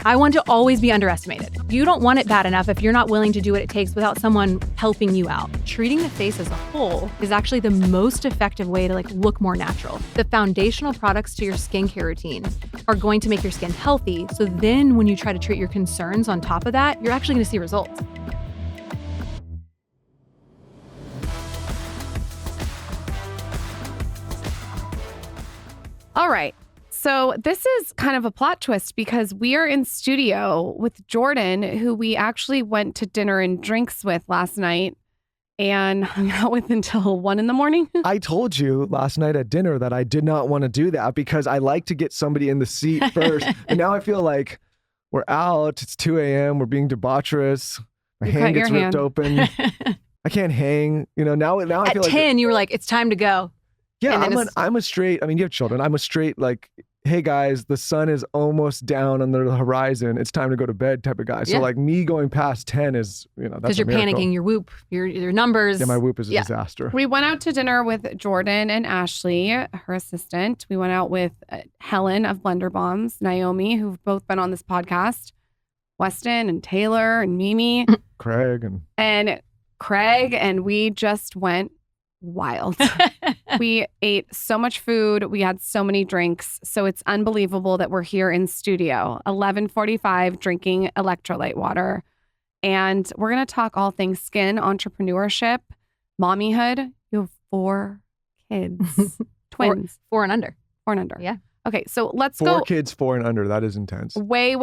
I want to always be underestimated. You don't want it bad enough if you're not willing to do what it takes without someone helping you out. Treating the face as a whole is actually the most effective way to look more natural. The foundational products to your skincare routine are going to make your skin healthy. So then when you try to treat your concerns on top of that, you're actually going to see results. All right. So this is kind of a plot twist because we are in studio with Jordan, who we actually went to dinner and drinks with last night and hung out with until 1 a.m. I told you last night at dinner that I did not want to do that because I like to get somebody in the seat first. And now I feel like we're out. It's 2 a.m. We're being debaucherous. My hand gets ripped open. I can't hang. Now I feel like... At 10, you were like, it's time to go. Yeah, I'm a straight, you have children. I'm a straight, hey guys, the sun is almost down on the horizon. It's time to go to bed type of guy. So me going past 10 is, that's because you're panicking, your whoop, your numbers. Yeah, my whoop is a disaster. We went out to dinner with Jordan and Ashley, her assistant. We went out with Helen of Blender Bombs, Naomi, who've both been on this podcast, Weston and Taylor and Mimi. Craig. And we just went wild. We ate so much food. We had so many drinks. So it's unbelievable that we're here in studio, 11:45, drinking electrolyte water. And we're going to talk all things skin, entrepreneurship, mommyhood. You have 4 kids, twins. 4 and under. 4 and under. Yeah. Okay, so let's 4 kids, 4 and under. That is intense. Way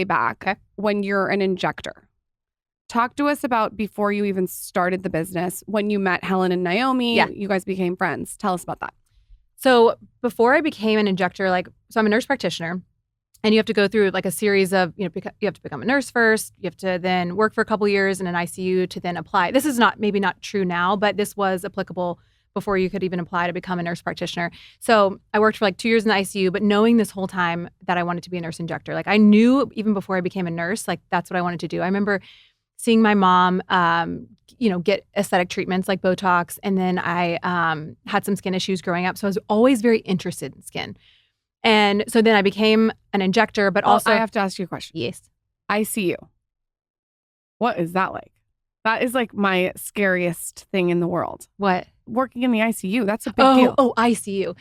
back when you're an injector. Talk to us about before you even started the business, when you met Helen and Naomi, you guys became friends. Tell us about that. So before I became an injector, so I'm a nurse practitioner, and you have to go through a series of, you have to become a nurse first. You have to then work for a couple years in an ICU to then apply. This is maybe not true now, but this was applicable before you could even apply to become a nurse practitioner. So I worked for 2 years in the ICU, but knowing this whole time that I wanted to be a nurse injector. I knew even before I became a nurse, that's what I wanted to do. I remember seeing my mom, get aesthetic treatments like Botox. And then I had some skin issues growing up. So I was always very interested in skin. And so then I became an injector, but also... I have to ask you a question. Yes. ICU. What is that like? That is my scariest thing in the world. What? Working in the ICU. That's a big deal. Oh, ICU.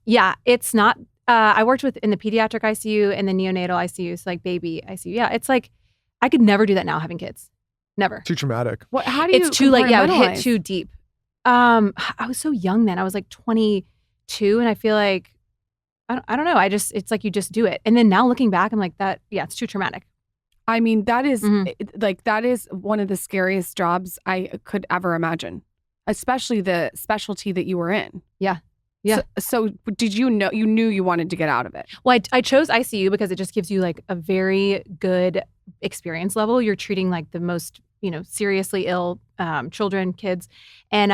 Yeah, it's not... I worked in the pediatric ICU and the neonatal ICU, so baby ICU. Yeah, it's I could never do that now, having kids. Never. Too traumatic. What? How do you? It's too late. Yeah, it hit too deep. I was so young then. I was 22, and I feel I don't know. It's you just do it. And then now looking back, I'm that. Yeah, it's too traumatic. I mean, that is that is one of the scariest jobs I could ever imagine, especially the specialty that you were in. Yeah. Yeah. So did you know you knew you wanted to get out of it? Well, I chose ICU because it just gives you a very good experience level. You're treating the most, seriously ill children, kids. And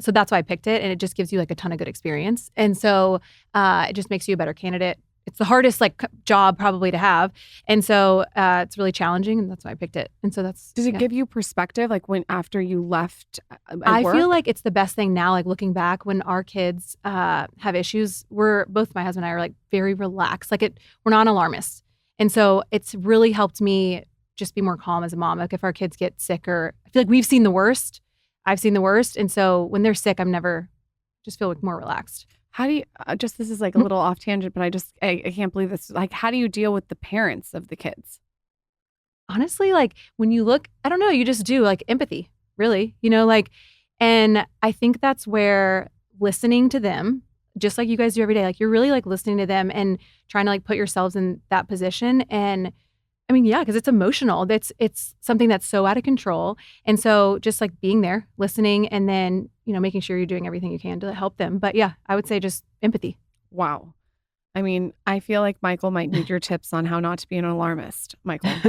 so that's why I picked it. And it just gives you a ton of good experience. And so it just makes you a better candidate. It's the hardest job probably to have. And so it's really challenging, and that's why I picked it. And so does it give you perspective when after you left I feel it's the best thing now, looking back when our kids have issues. Both my husband and I are very relaxed. We're not alarmists. And so it's really helped me just be more calm as a mom. If our kids get sick, or I feel we've seen the worst. I've seen the worst. And so when they're sick, just feel more relaxed. How do you, this is a little off tangent, but I can't believe this. How do you deal with the parents of the kids? Honestly, when you look, I don't know, you just do empathy, really, and I think that's where listening to them, just like you guys do every day, you're really listening to them and trying to put yourselves in that position. And I mean, yeah, because it's emotional. It's something that's so out of control. And so just being there, listening, and then, making sure you're doing everything you can to help them. But yeah, I would say just empathy. Wow. I mean, I feel like Michael might need your tips on how not to be an alarmist. Michael.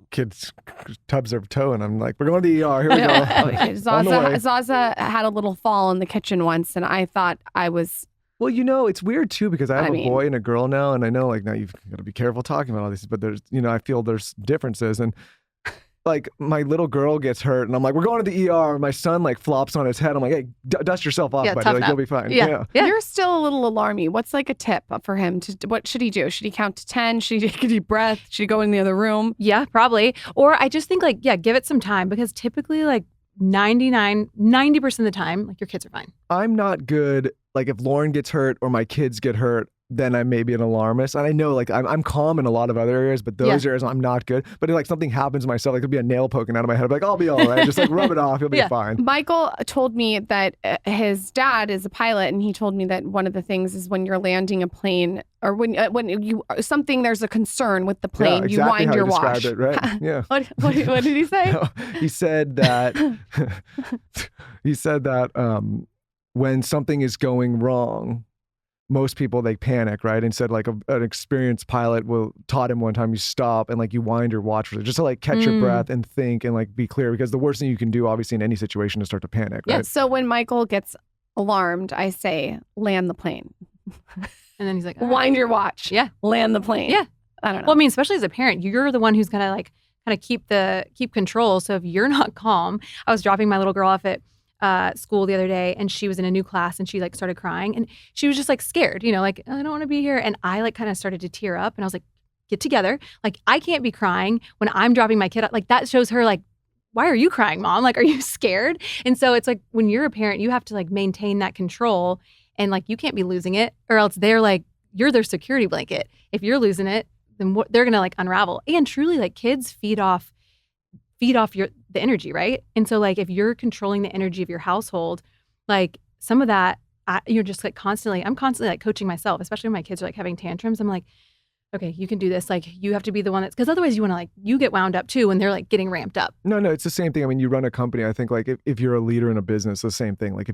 Kids tubs their toe, and I'm we're going to the ER. Here we go. Zaza had a little fall in the kitchen once, and I thought I was... Well, it's weird too, because I have a boy and a girl now, and I know now you've got to be careful talking about all this, but there's, I feel there's differences, and like my little girl gets hurt and I'm like, we're going to the ER. My son like flops on his head. I'm like, hey, dust yourself off, buddy. tough Like nap. you'll be fine. Yeah. You're still a little alarmy. What's like a tip for him? What should he do? Should he count to 10? Should he take a deep breath? Should he go in the other room? Yeah, probably. Or I just think like, give it some time, because typically like 90% of the time, like your kids are fine. I'm not good. Like if Lauren gets hurt or my kids get hurt, then I may be an alarmist. And I know like I'm calm in a lot of other areas, but those areas I'm not good. But if like something happens to myself, like could be a nail poking out of my head. I'm like, I'll be all right. Just like rub it off. You'll be fine. Michael told me that his dad is a pilot, and he told me that one of the things is when you're landing a plane or when you there's a concern with the plane, exactly you wind how your you watch. described it, right? Yeah. What did he say? No, he said that when something is going wrong, most people, they panic, right? And said like an experienced pilot taught him one time, you stop and like you wind your watch just to like catch your breath and think and like be clear, because the worst thing you can do obviously in any situation is start to panic, right? Yeah. So when Michael gets alarmed, I say, land the plane. And then he's like, wind your watch. Yeah. Land the plane. Yeah. I don't know. Well, I mean, especially as a parent, you're the one who's gonna like kind of keep control. So if you're not calm, I was dropping my little girl off at school the other day, and she was in a new class, and she like started crying, and she was just like scared, like, I don't want to be here. And I like kind of started to tear up, and I was like, get together. Like, I can't be crying when I'm dropping my kid up. Like, that shows her like, why are you crying, mom? Like, are you scared? And so it's like, when you're a parent, you have to like maintain that control, and like, you can't be losing it, or else they're like, you're their security blanket. If you're losing it, then they're gonna like unravel. And truly, like, kids feed off the energy, right? And so like if you're controlling the energy of your household, like some of that, you're just like I'm constantly like coaching myself, especially when my kids are like having tantrums. I'm like, okay, you can do this. Like you have to be the one because otherwise you get wound up too when they're like getting ramped up. No, it's the same thing. I mean, you run a company. I think like if you're a leader in a business, the same thing. Like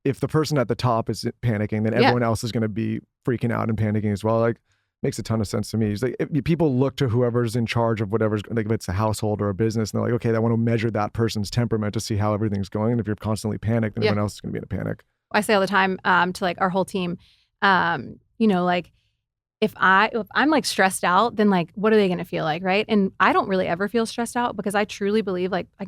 if the person at the top is panicking, then everyone else is going to be freaking out and panicking as well. Like, makes a ton of sense to me. It's like people look to whoever's in charge of whatever's, like if it's a household or a business, and they're like, okay, I want to measure that person's temperament to see how everything's going. And if you're constantly panicked, then everyone else is going to be in a panic. I say all the time to like our whole team, like if I'm like stressed out, then like what are they going to feel like, right? And I don't really ever feel stressed out because I truly believe like I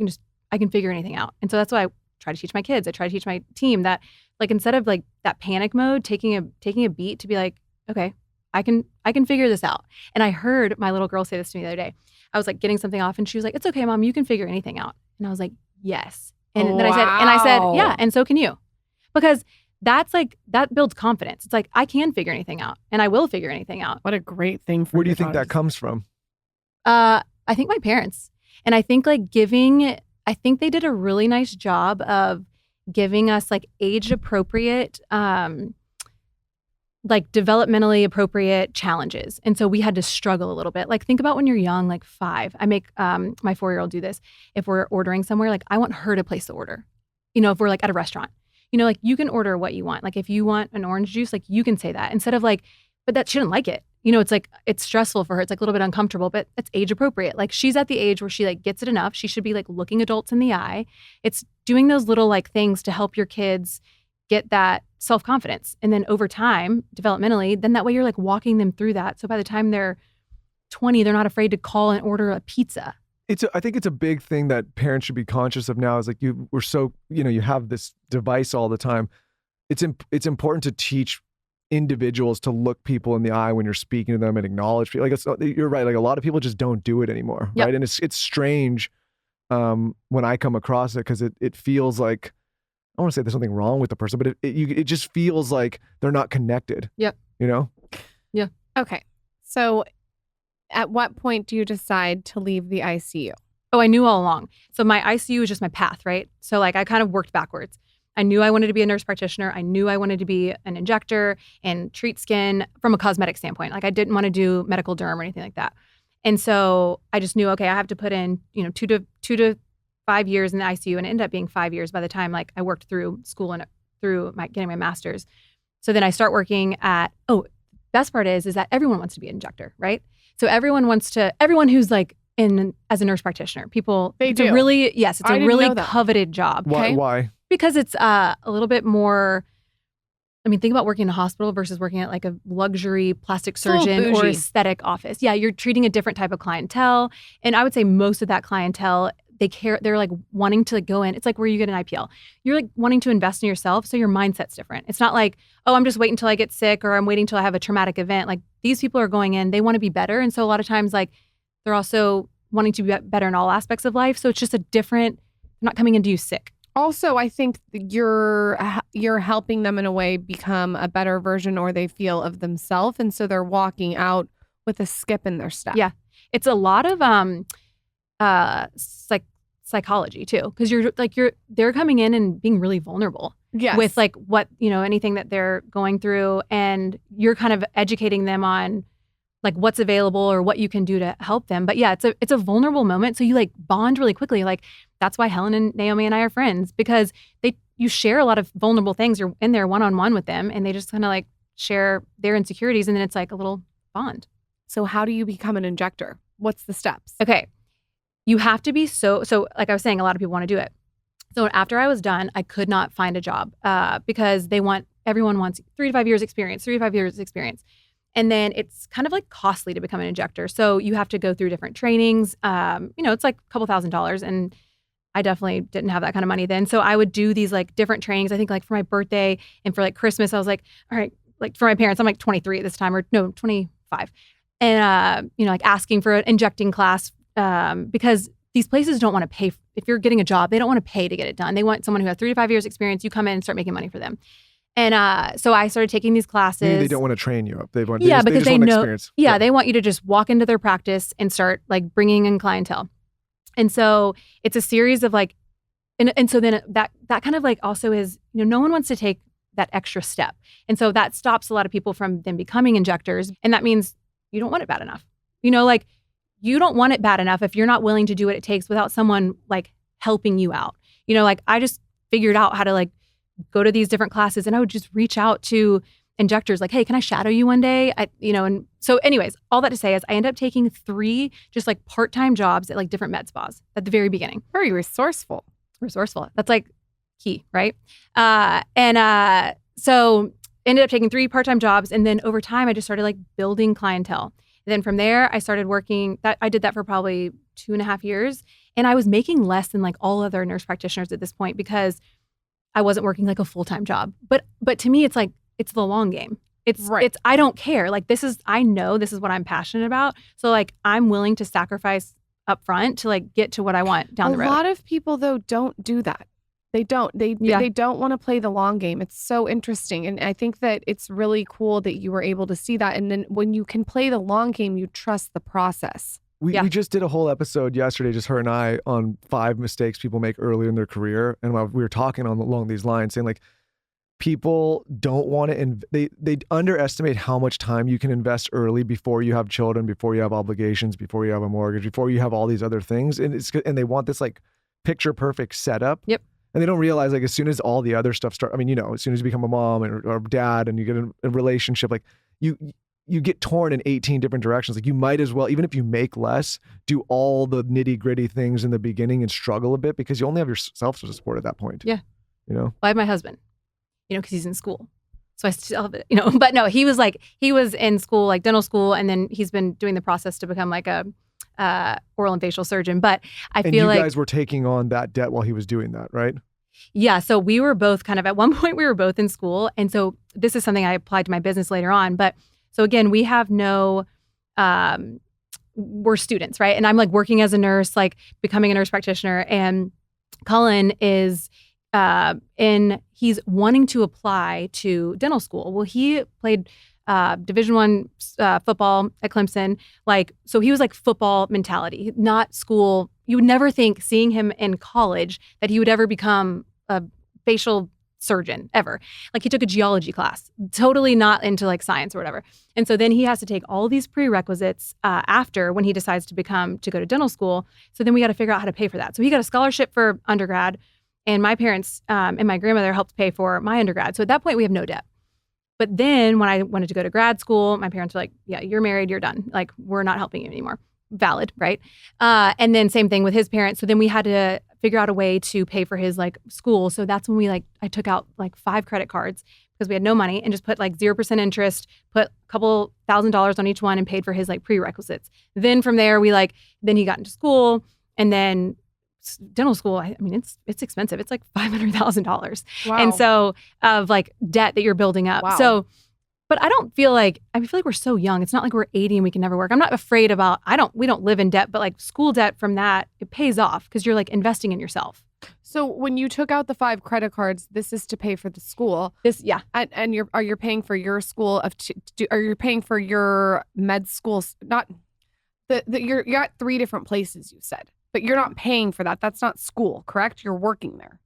can figure anything out. And so that's why I try to teach my kids. I try to teach my team that like instead of like that panic mode, taking a beat to be like, okay, I can figure this out. And I heard my little girl say this to me the other day. I was like getting something off, and she was like, it's okay, mom, you can figure anything out. And I was like, yes. And then I said, yeah, and so can you. Because that's like, that builds confidence. It's like, I can figure anything out, and I will figure anything out. What a great thing for Where do you think that comes from? I think my parents. And I think like I think they did a really nice job of giving us like age appropriate, like developmentally appropriate challenges. And so we had to struggle a little bit. Like think about when you're young, like 5. I make my 4-year-old do this. If we're ordering somewhere, like I want her to place the order. If we're like at a restaurant, like you can order what you want. Like if you want an orange juice, like you can say that instead of like, but that she didn't like it. It's like, it's stressful for her. It's like a little bit uncomfortable, but it's age appropriate. Like she's at the age where she like gets it enough. She should be like looking adults in the eye. It's doing those little like things to help your kids get that self-confidence. And then over time, developmentally, then that way you're like walking them through that. So by the time they're 20, they're not afraid to call and order a pizza. I think it's a big thing that parents should be conscious of now is like you have this device all the time. It's important to teach individuals to look people in the eye when you're speaking to them and acknowledge people. Like you're right. Like a lot of people just don't do it anymore. Yep. Right. And it's strange when I come across it because it feels like, I don't want to say there's something wrong with the person, but it just feels like they're not connected. Yep. Yeah. Okay. So at what point do you decide to leave the ICU? Oh, I knew all along. So my ICU was just my path, right? So like I kind of worked backwards. I knew I wanted to be a nurse practitioner. I knew I wanted to be an injector and treat skin from a cosmetic standpoint. Like I didn't want to do medical derm or anything like that. And so I just knew, okay, I have to put in, 2 to 5 years in the ICU, and it ended up being 5 years by the time like I worked through school and through getting my master's. So then I start working at, best part is that everyone wants to be an injector, right? So everyone who's like as a nurse practitioner, it's a really coveted job. Why? Because it's a little bit more I mean, think about working in a hospital versus working at like a luxury plastic surgeon or bougie. aesthetic office. Yeah, you're treating a different type of clientele. And I would say most of that clientele, they're like wanting to go in. It's like where you get an IPL. You're like wanting to invest in yourself. So your mindset's different. It's not like, oh, I'm just waiting until I get sick or I'm waiting until I have a traumatic event. Like these people are going in, they want to be better. And so a lot of times like they're also wanting to be better in all aspects of life. So it's just a different, not coming into you sick. Also, I think you're helping them in a way become a better version or they feel of themselves. And so they're walking out with a skip in their step. Yeah. It's a lot of psychology too. Cause they're coming in and being really vulnerable with like what, anything that they're going through. And you're kind of educating them on like what's available or what you can do to help them. But yeah, it's a vulnerable moment. So you like bond really quickly. Like that's why Helen and Naomi and I are friends, because you share a lot of vulnerable things. You're in there one-on-one with them and they just kind of like share their insecurities and then it's like a little bond. So how do you become an injector? What's the steps? Okay. You have to be so like I was saying, a lot of people want to do it. So after I was done, I could not find a job because everyone wants 3 to 5 years experience. And then it's kind of like costly to become an injector. So you have to go through different trainings. It's like a couple $1,000s. And I definitely didn't have that kind of money then. So I would do these like different trainings. I think like for my birthday and for like Christmas, I was like, all right, like for my parents, I'm like 23 at this time, or no, 25. And, like asking for an injecting class because these places don't want to pay. If you're getting a job, they don't want to pay to get it done. They want someone who has 3 to 5 years experience. You come in and start making money for them. And so I started taking these classes. Maybe they don't want to train you up. Because they just want know. Experience. Yeah, they want you to just walk into their practice and start like bringing in clientele. And so it's a series of like, and so then that kind of like also is, no one wants to take that extra step. And so that stops a lot of people from then becoming injectors. And that means you don't want it bad enough. Like you don't want it bad enough if you're not willing to do what it takes without someone like helping you out. Like I just figured out how to like go to these different classes and I would just reach out to injectors like, hey, can I shadow you one day? And so anyways, all that to say is I ended up taking 3 just like part-time jobs at like different med spas at the very beginning. Very resourceful. That's like key, right? So ended up taking 3 part-time jobs. And then over time, I just started like building clientele. And then from there, I started working. I did that for probably 2.5 years. And I was making less than like all other nurse practitioners at this point because I wasn't working like a full-time job. But to me, it's like, it's the long game. It's I don't care. Like I know this is what I'm passionate about. So like, I'm willing to sacrifice up front to like get to what I want down the road. A lot of people though don't do that. They don't. They don't want to play the long game. It's so interesting. And I think that it's really cool that you were able to see that. And then when you can play the long game, you trust the process. We just did a whole episode yesterday, just her and I, on 5 mistakes people make earlier in their career. And we were talking along these lines, saying like, people don't want to, they underestimate how much time you can invest early before you have children, before you have obligations, before you have a mortgage, before you have all these other things. And they want this like picture perfect setup. Yep. And they don't realize like as soon as all the other stuff starts, as soon as you become a mom or dad and you get a relationship, like you get torn in 18 different directions. Like you might as well, even if you make less, do all the nitty gritty things in the beginning and struggle a bit because you only have yourself to support at that point. Yeah. Well, I have my husband, because he's in school. So I still have it, but no, he was in school, like dental school. And then he's been doing the process to become like a oral and facial surgeon. But I feel like you guys were taking on that debt while he was doing that, right? Yeah. So we were both kind of, at one point we were both in school. And so this is something I applied to my business later on. But so again, we have we're students, right? And I'm like working as a nurse, like becoming a nurse practitioner. And Cullen is he's wanting to apply to dental school. Well, he played Division I football at Clemson. So he was like football mentality, not school. You would never think, seeing him in college, that he would ever become a facial surgeon ever. Like he took a geology class, totally not into like science or whatever. And so then he has to take all these prerequisites after when he decides to go to dental school. So then we got to figure out how to pay for that. So he got a scholarship for undergrad, and my parents and my grandmother helped pay for my undergrad. So at that point we have no debt. But then when I wanted to go to grad school, my parents were like, yeah, you're married, you're done. Like, we're not helping you anymore. Valid, right? And then same thing with his parents. So then we had to figure out a way to pay for his like school. So that's when I took out like 5 credit cards because we had no money, and just put like 0% interest, put a couple $1,000s on each one, and paid for his like prerequisites. Then from there, then he got into school, and then dental school. I mean, it's expensive. It's like $500,000. Wow. And so of like debt that you're building up. Wow. So, but I feel like we're so young. It's not like we're 80 and we can never work. I'm not afraid about, we don't live in debt, but like school debt from that, it pays off because you're like investing in yourself. So when you took out the 5 credit cards, this is to pay for the school. Yeah. And are you paying for your school are you paying for your med schools? Not you're at 3 different places, you said, but you're not paying for that. That's not school, correct? You're working there.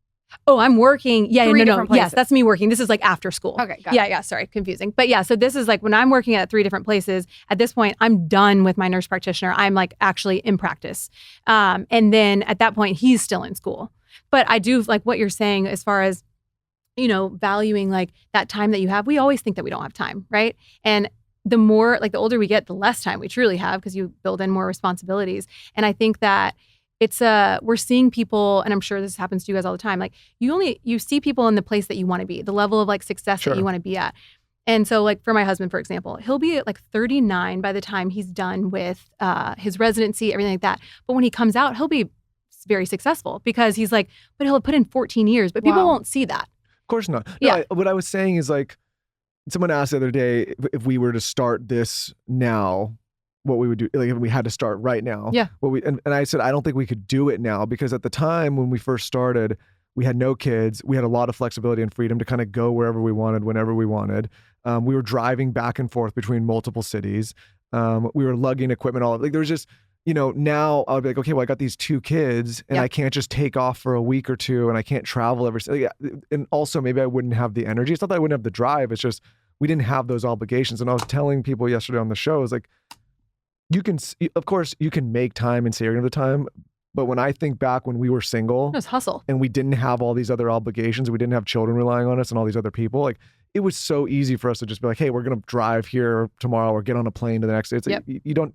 Oh, I'm working. Yeah, 3 no. different places. Yes, that's me working. This is like after school. Okay, got it. Yeah, sorry, confusing. But yeah, so this is like when I'm working at 3 different places, at this point, I'm done with my nurse practitioner. I'm like actually in practice. And then at that point, he's still in school. But I do like what you're saying as far as, valuing like that time that you have. We always think that we don't have time, right? And the more, like the older we get, the less time we truly have because you build in more responsibilities. And I think that we're seeing people, and I'm sure this happens to you guys all the time. Like you see people in the place that you want to be, the level of like success that you want to be at. And so like for my husband, for example, he'll be at like 39 by the time he's done with his residency, everything like that. But when he comes out, he'll be very successful because he's like, but he'll put in 14 years, but people won't see that. Of course not. No, Yeah. what I was saying is like, someone asked the other day if we were to start this now, what we would do, like if we had to start right now. Yeah. And I said, I don't think we could do it now because at the time when we first started, we had no kids. We had a lot of flexibility and freedom to kind of go wherever we wanted, whenever we wanted. We were driving back and forth between multiple cities. We were lugging equipment there was just, now I'll be like, okay, well, I got these 2 kids and I can't just take off for a week or 2 and I can't travel and also maybe I wouldn't have the energy. It's not that I wouldn't have the drive. It's just, we didn't have those obligations. And I was telling people yesterday on the show, is like, of course you can make time and saving of the time. But when I think back when we were single, It was hustle. and we didn't have all these other obligations, we didn't have children relying on us and all these other people, like it was so easy for us to just be like, hey, we're going to drive here tomorrow or get on a plane to the next day. It's like,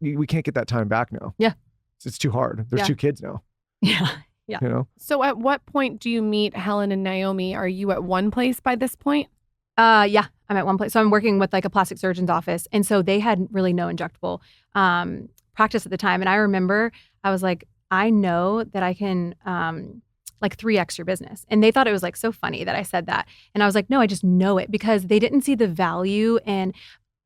we can't get that time back now. Yeah. It's too hard. There's 2 kids now. Yeah. So at what point do you meet Helen and Naomi? Are you at one place by this point? Yeah, I'm at one place. So I'm working with like a plastic surgeon's office. And so they had really no injectable practice at the time. And I remember I was like, I know that I can like 3x your business. And they thought it was like so funny that I said that. And I was like, no, I just know it because they didn't see the value. And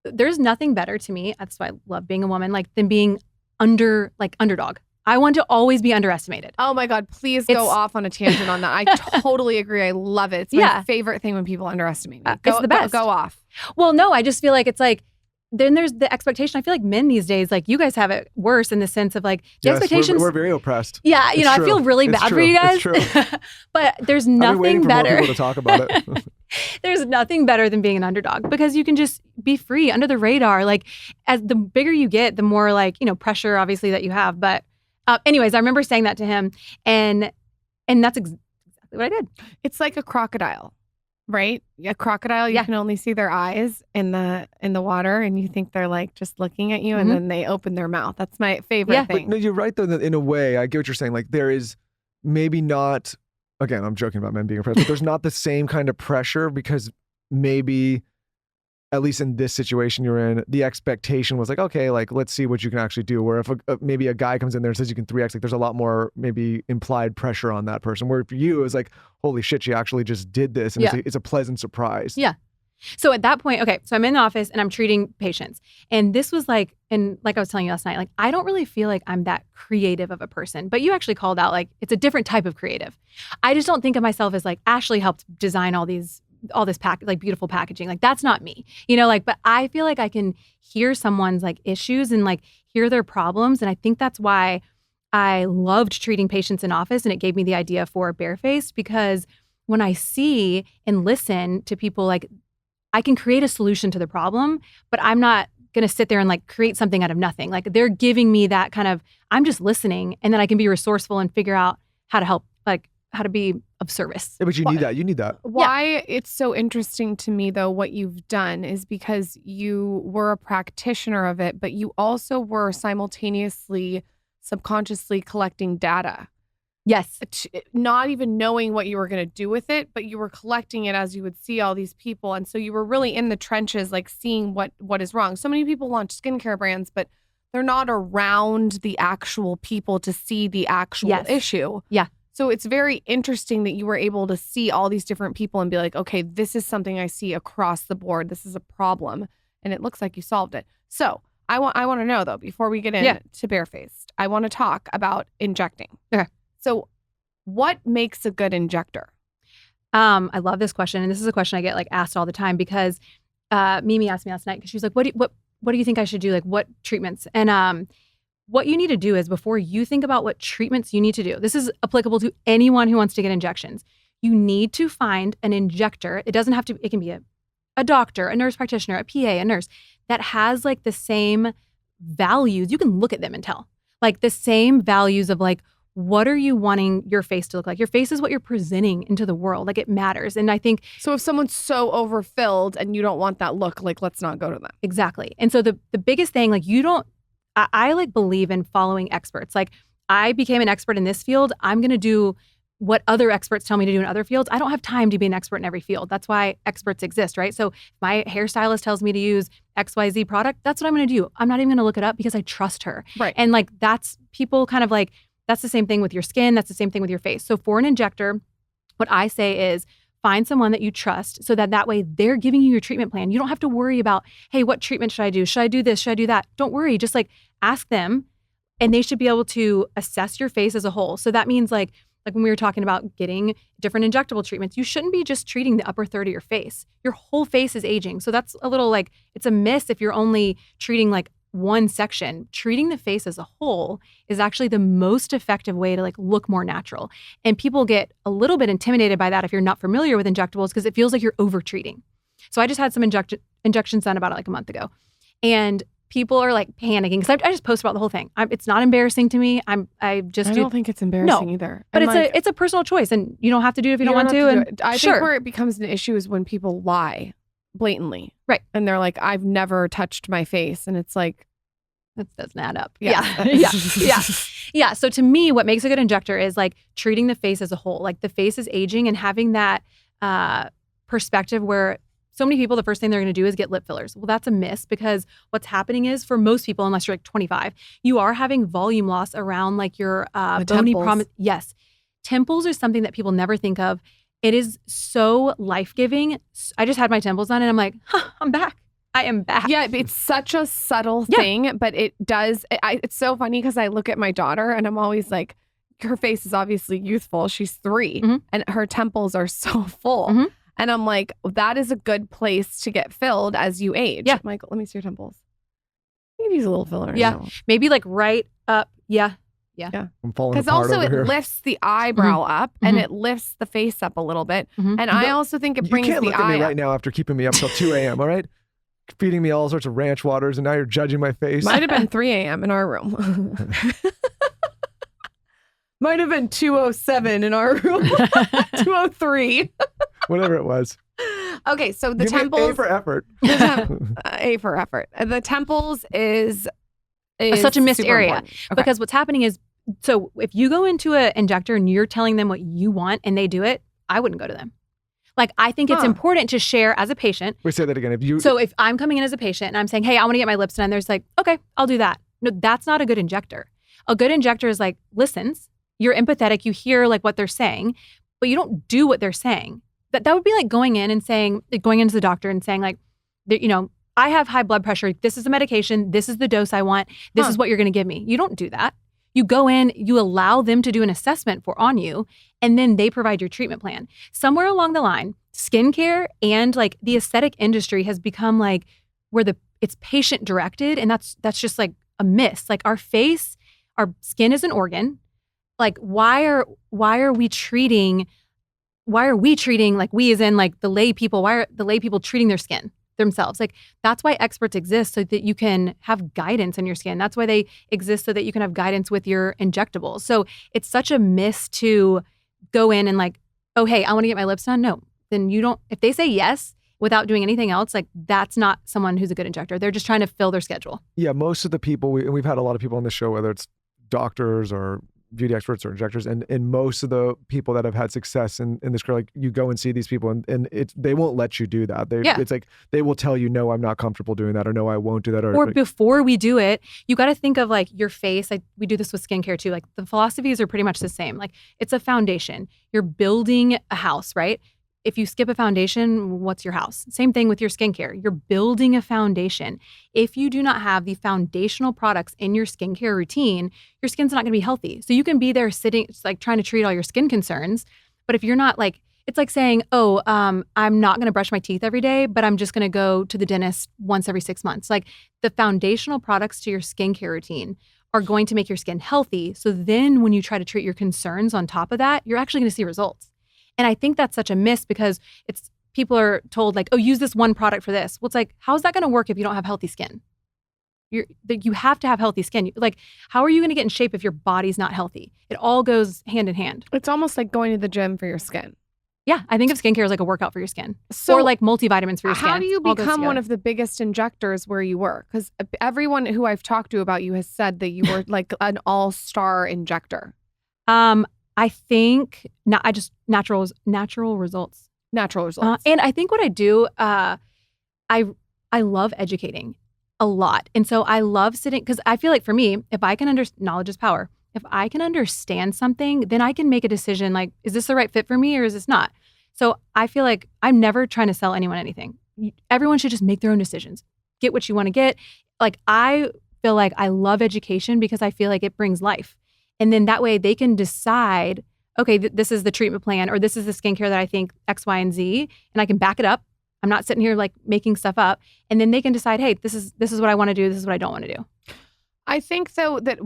there's nothing better to me. That's why I love being a woman, like than being underdog. I want to always be underestimated. Oh my God, please go off on a tangent on that. I totally agree. I love it. It's my favorite thing when people underestimate me. It's the best. Go off. Well, no, I just feel like it's like, then there's the expectation. I feel like men these days, like you guys have it worse in the sense of like the expectations. We're very oppressed. Yeah, I feel really bad for you guys. It's true. But there's I've been nothing waiting for better. more people to talk about it. There's nothing better than being an underdog because you can just be free under the radar. Like as the bigger you get, the more like, pressure obviously that you have. But anyways, I remember saying that to him and that's exactly what I did. It's like a crocodile, right? A crocodile, you can only see their eyes in the water and you think they're like just looking at you and then they open their mouth. That's my favorite thing. But no, you're right though, in a way. I get what you're saying. Like there is maybe not, again, I'm joking about men being oppressed, but there's not the same kind of pressure because maybe, at least in this situation you're in, the expectation was like, okay, like let's see what you can actually do. Where if maybe a guy comes in there and says you can 3x, like there's a lot more maybe implied pressure on that person. Where for you, it was like, holy shit, she actually just did this. And it's a pleasant surprise. Yeah. So at that point, okay, so I'm in the office and I'm treating patients. And this was like, and like I was telling you last night, like I don't really feel like I'm that creative of a person, but you actually called out like it's a different type of creative. I just don't think of myself as like Ashley helped design all this like beautiful packaging. Like that's not me, but I feel like I can hear someone's like issues and like hear their problems. And I think that's why I loved treating patients in office. And it gave me the idea for Barefaced because when I see and listen to people, like I can create a solution to the problem, but I'm not going to sit there and like create something out of nothing. Like they're giving me that kind of, I'm just listening and then I can be resourceful and figure out how to help, like how to be of service. Yeah, but you need that. You need that. Why it's so interesting to me, though, what you've done is because you were a practitioner of it, but you also were simultaneously, subconsciously collecting data. Yes. Not even knowing what you were going to do with it, but you were collecting it as you would see all these people. And so you were really in the trenches, like seeing what is wrong. So many people launch skincare brands, but they're not around the actual people to see the actual issue. Yeah. So it's very interesting that you were able to see all these different people and be like, okay, this is something I see across the board. This is a problem. And it looks like you solved it. So I want to know, though, before we get into Barefaced, I want to talk about injecting. Okay. So what makes a good injector? I love this question. And this is a question I get like asked all the time because Mimi asked me last night because she was like, what do you think I should do? Like what treatments? And what you need to do is before you think about what treatments you need to do, this is applicable to anyone who wants to get injections. You need to find an injector. It doesn't have to, it can be a doctor, a nurse practitioner, a PA, a nurse that has like the same values. You can look at them and tell like the same values of like, what are you wanting your face to look like? Your face is what you're presenting into the world. Like it matters. And I think so if someone's so overfilled and you don't want that look, like let's not go to them. Exactly. And so the biggest thing, like I like believe in following experts. Like I became an expert in this field. I'm going to do what other experts tell me to do in other fields. I don't have time to be an expert in every field. That's why experts exist, right? So if my hairstylist tells me to use XYZ product, that's what I'm going to do. I'm not even going to look it up because I trust her. Right. And like that's people kind of like, that's the same thing with your skin. That's the same thing with your face. So for an injector, what I say is find someone that you trust so that way they're giving you your treatment plan. You don't have to worry about, hey, what treatment should I do? Should I do this? Should I do that? Don't worry. Just like ask them and they should be able to assess your face as a whole. So that means like when we were talking about getting different injectable treatments, you shouldn't be just treating the upper third of your face. Your whole face is aging. So that's a little like, it's a miss if you're only treating like one section. Treating the face as a whole is actually the most effective way to like look more natural. And people get a little bit intimidated by that if you're not familiar with injectables because it feels like you're over treating. So I just had some injections done about like a month ago. And people are like panicking because I just post about the whole thing. It's not embarrassing to me. I don't think it's embarrassing either. But it's a personal choice and you don't have to do it if you don't want to. And I think where it becomes an issue is when people lie blatantly. Right. And they're like, I've never touched my face. And it's like, that doesn't add up. Yeah. Yeah. So to me, what makes a good injector is like treating the face as a whole. Like the face is aging and having that perspective where so many people, the first thing they're going to do is get lip fillers. Well, that's a miss because what's happening is for most people, unless you're like 25, you are having volume loss around like your bony prominence. Yes. Temples are something that people never think of. It is so life-giving. I just had my temples done and I'm like, I'm back. I am back. Yeah, it's such a subtle thing, but it does. It's so funny because I look at my daughter and I'm always like, her face is obviously youthful. She's 3 and her temples are so full. And I'm like, that is a good place to get filled as you age. Yeah. Michael, let me see your temples. You can use a little filler. Yeah. Maybe like right up. Yeah. I'm falling because apart also over it here. lifts the eyebrow up and it lifts the face up a little bit. And I also think it brings the eye up. You can't look at me right now after keeping me up till 2 a.m., all right? Feeding me all sorts of ranch waters and now you're judging my face. Might have been 3 a.m. in our room. Might have been 2:07 in our room. 2:03. Whatever it was. Okay, so the Give me temples. A for effort. A for effort. The temples is such a missed area. Okay. Because what's happening is, so if you go into an injector and you're telling them what you want and they do it, I wouldn't go to them. Like, I think it's important to share as a patient. Wait, say that again. So if I'm coming in as a patient and I'm saying, hey, I want to get my lips done, there's like, okay, I'll do that. No, that's not a good injector. A good injector is like, listens, you're empathetic, you hear like what they're saying, but you don't do what they're saying. That would be like going in and saying, going into the doctor and saying like, you know, I have high blood pressure. This is the medication. This is the dose I want. This is what you're going to give me. You don't do that. You go in, you allow them to do an assessment on you, and then they provide your treatment plan. Somewhere along the line, skincare and like the aesthetic industry has become like where it's patient directed, and that's just like a miss. Like our face, our skin is an organ. Like why are we treating like we as in like the lay people? Why are the lay people treating their skin themselves? Like that's why experts exist, so that you can have guidance in your skin. That's why they exist, so that you can have guidance with your injectables. So it's such a miss to go in and like, oh, hey, I want to get my lips done. No, then you don't. If they say yes without doing anything else, like that's not someone who's a good injector. They're just trying to fill their schedule. Yeah, most of the people, we've had a lot of people on the show, whether it's doctors or beauty experts or injectors, and most of the people that have had success in this career, like you go and see these people and they won't let you do that. It's like they will tell you, no, I'm not comfortable doing that, or no, I won't do that. Or like, before we do it, you got to think of like your face. We do this with skincare too. Like the philosophies are pretty much the same. Like it's a foundation. You're building a house, right? If you skip a foundation, what's your house? Same thing with your skincare. You're building a foundation. If you do not have the foundational products in your skincare routine, your skin's not going to be healthy. So you can be there sitting, it's like trying to treat all your skin concerns. But if you're not like, it's like saying, I'm not going to brush my teeth every day, but I'm just going to go to the dentist once every 6 months. Like the foundational products to your skincare routine are going to make your skin healthy. So then when you try to treat your concerns on top of that, you're actually going to see results. And I think that's such a miss because people are told like, use this one product for this. Well, it's like, how is that going to work if you don't have healthy skin? You have to have healthy skin. Like, how are you going to get in shape if your body's not healthy? It all goes hand in hand. It's almost like going to the gym for your skin. Yeah, I think of skincare as like a workout for your skin, or like multivitamins for your skin. How do you become one of the biggest injectors where you work? Because everyone who I've talked to about you has said that you were like an all-star injector. I think natural results. Natural results. And I think what I do, I love educating a lot. And so I love sitting, because I feel like for me, if I can knowledge is power. If I can understand something, then I can make a decision like, is this the right fit for me or is this not? So I feel like I'm never trying to sell anyone anything. Everyone should just make their own decisions. Get what you want to get. Like I feel like I love education because I feel like it brings life. And then that way they can decide, okay, this is the treatment plan or this is the skincare that I think X, Y, and Z, and I can back it up. I'm not sitting here like making stuff up. And then they can decide, hey, this is what I want to do. This is what I don't want to do. I think though that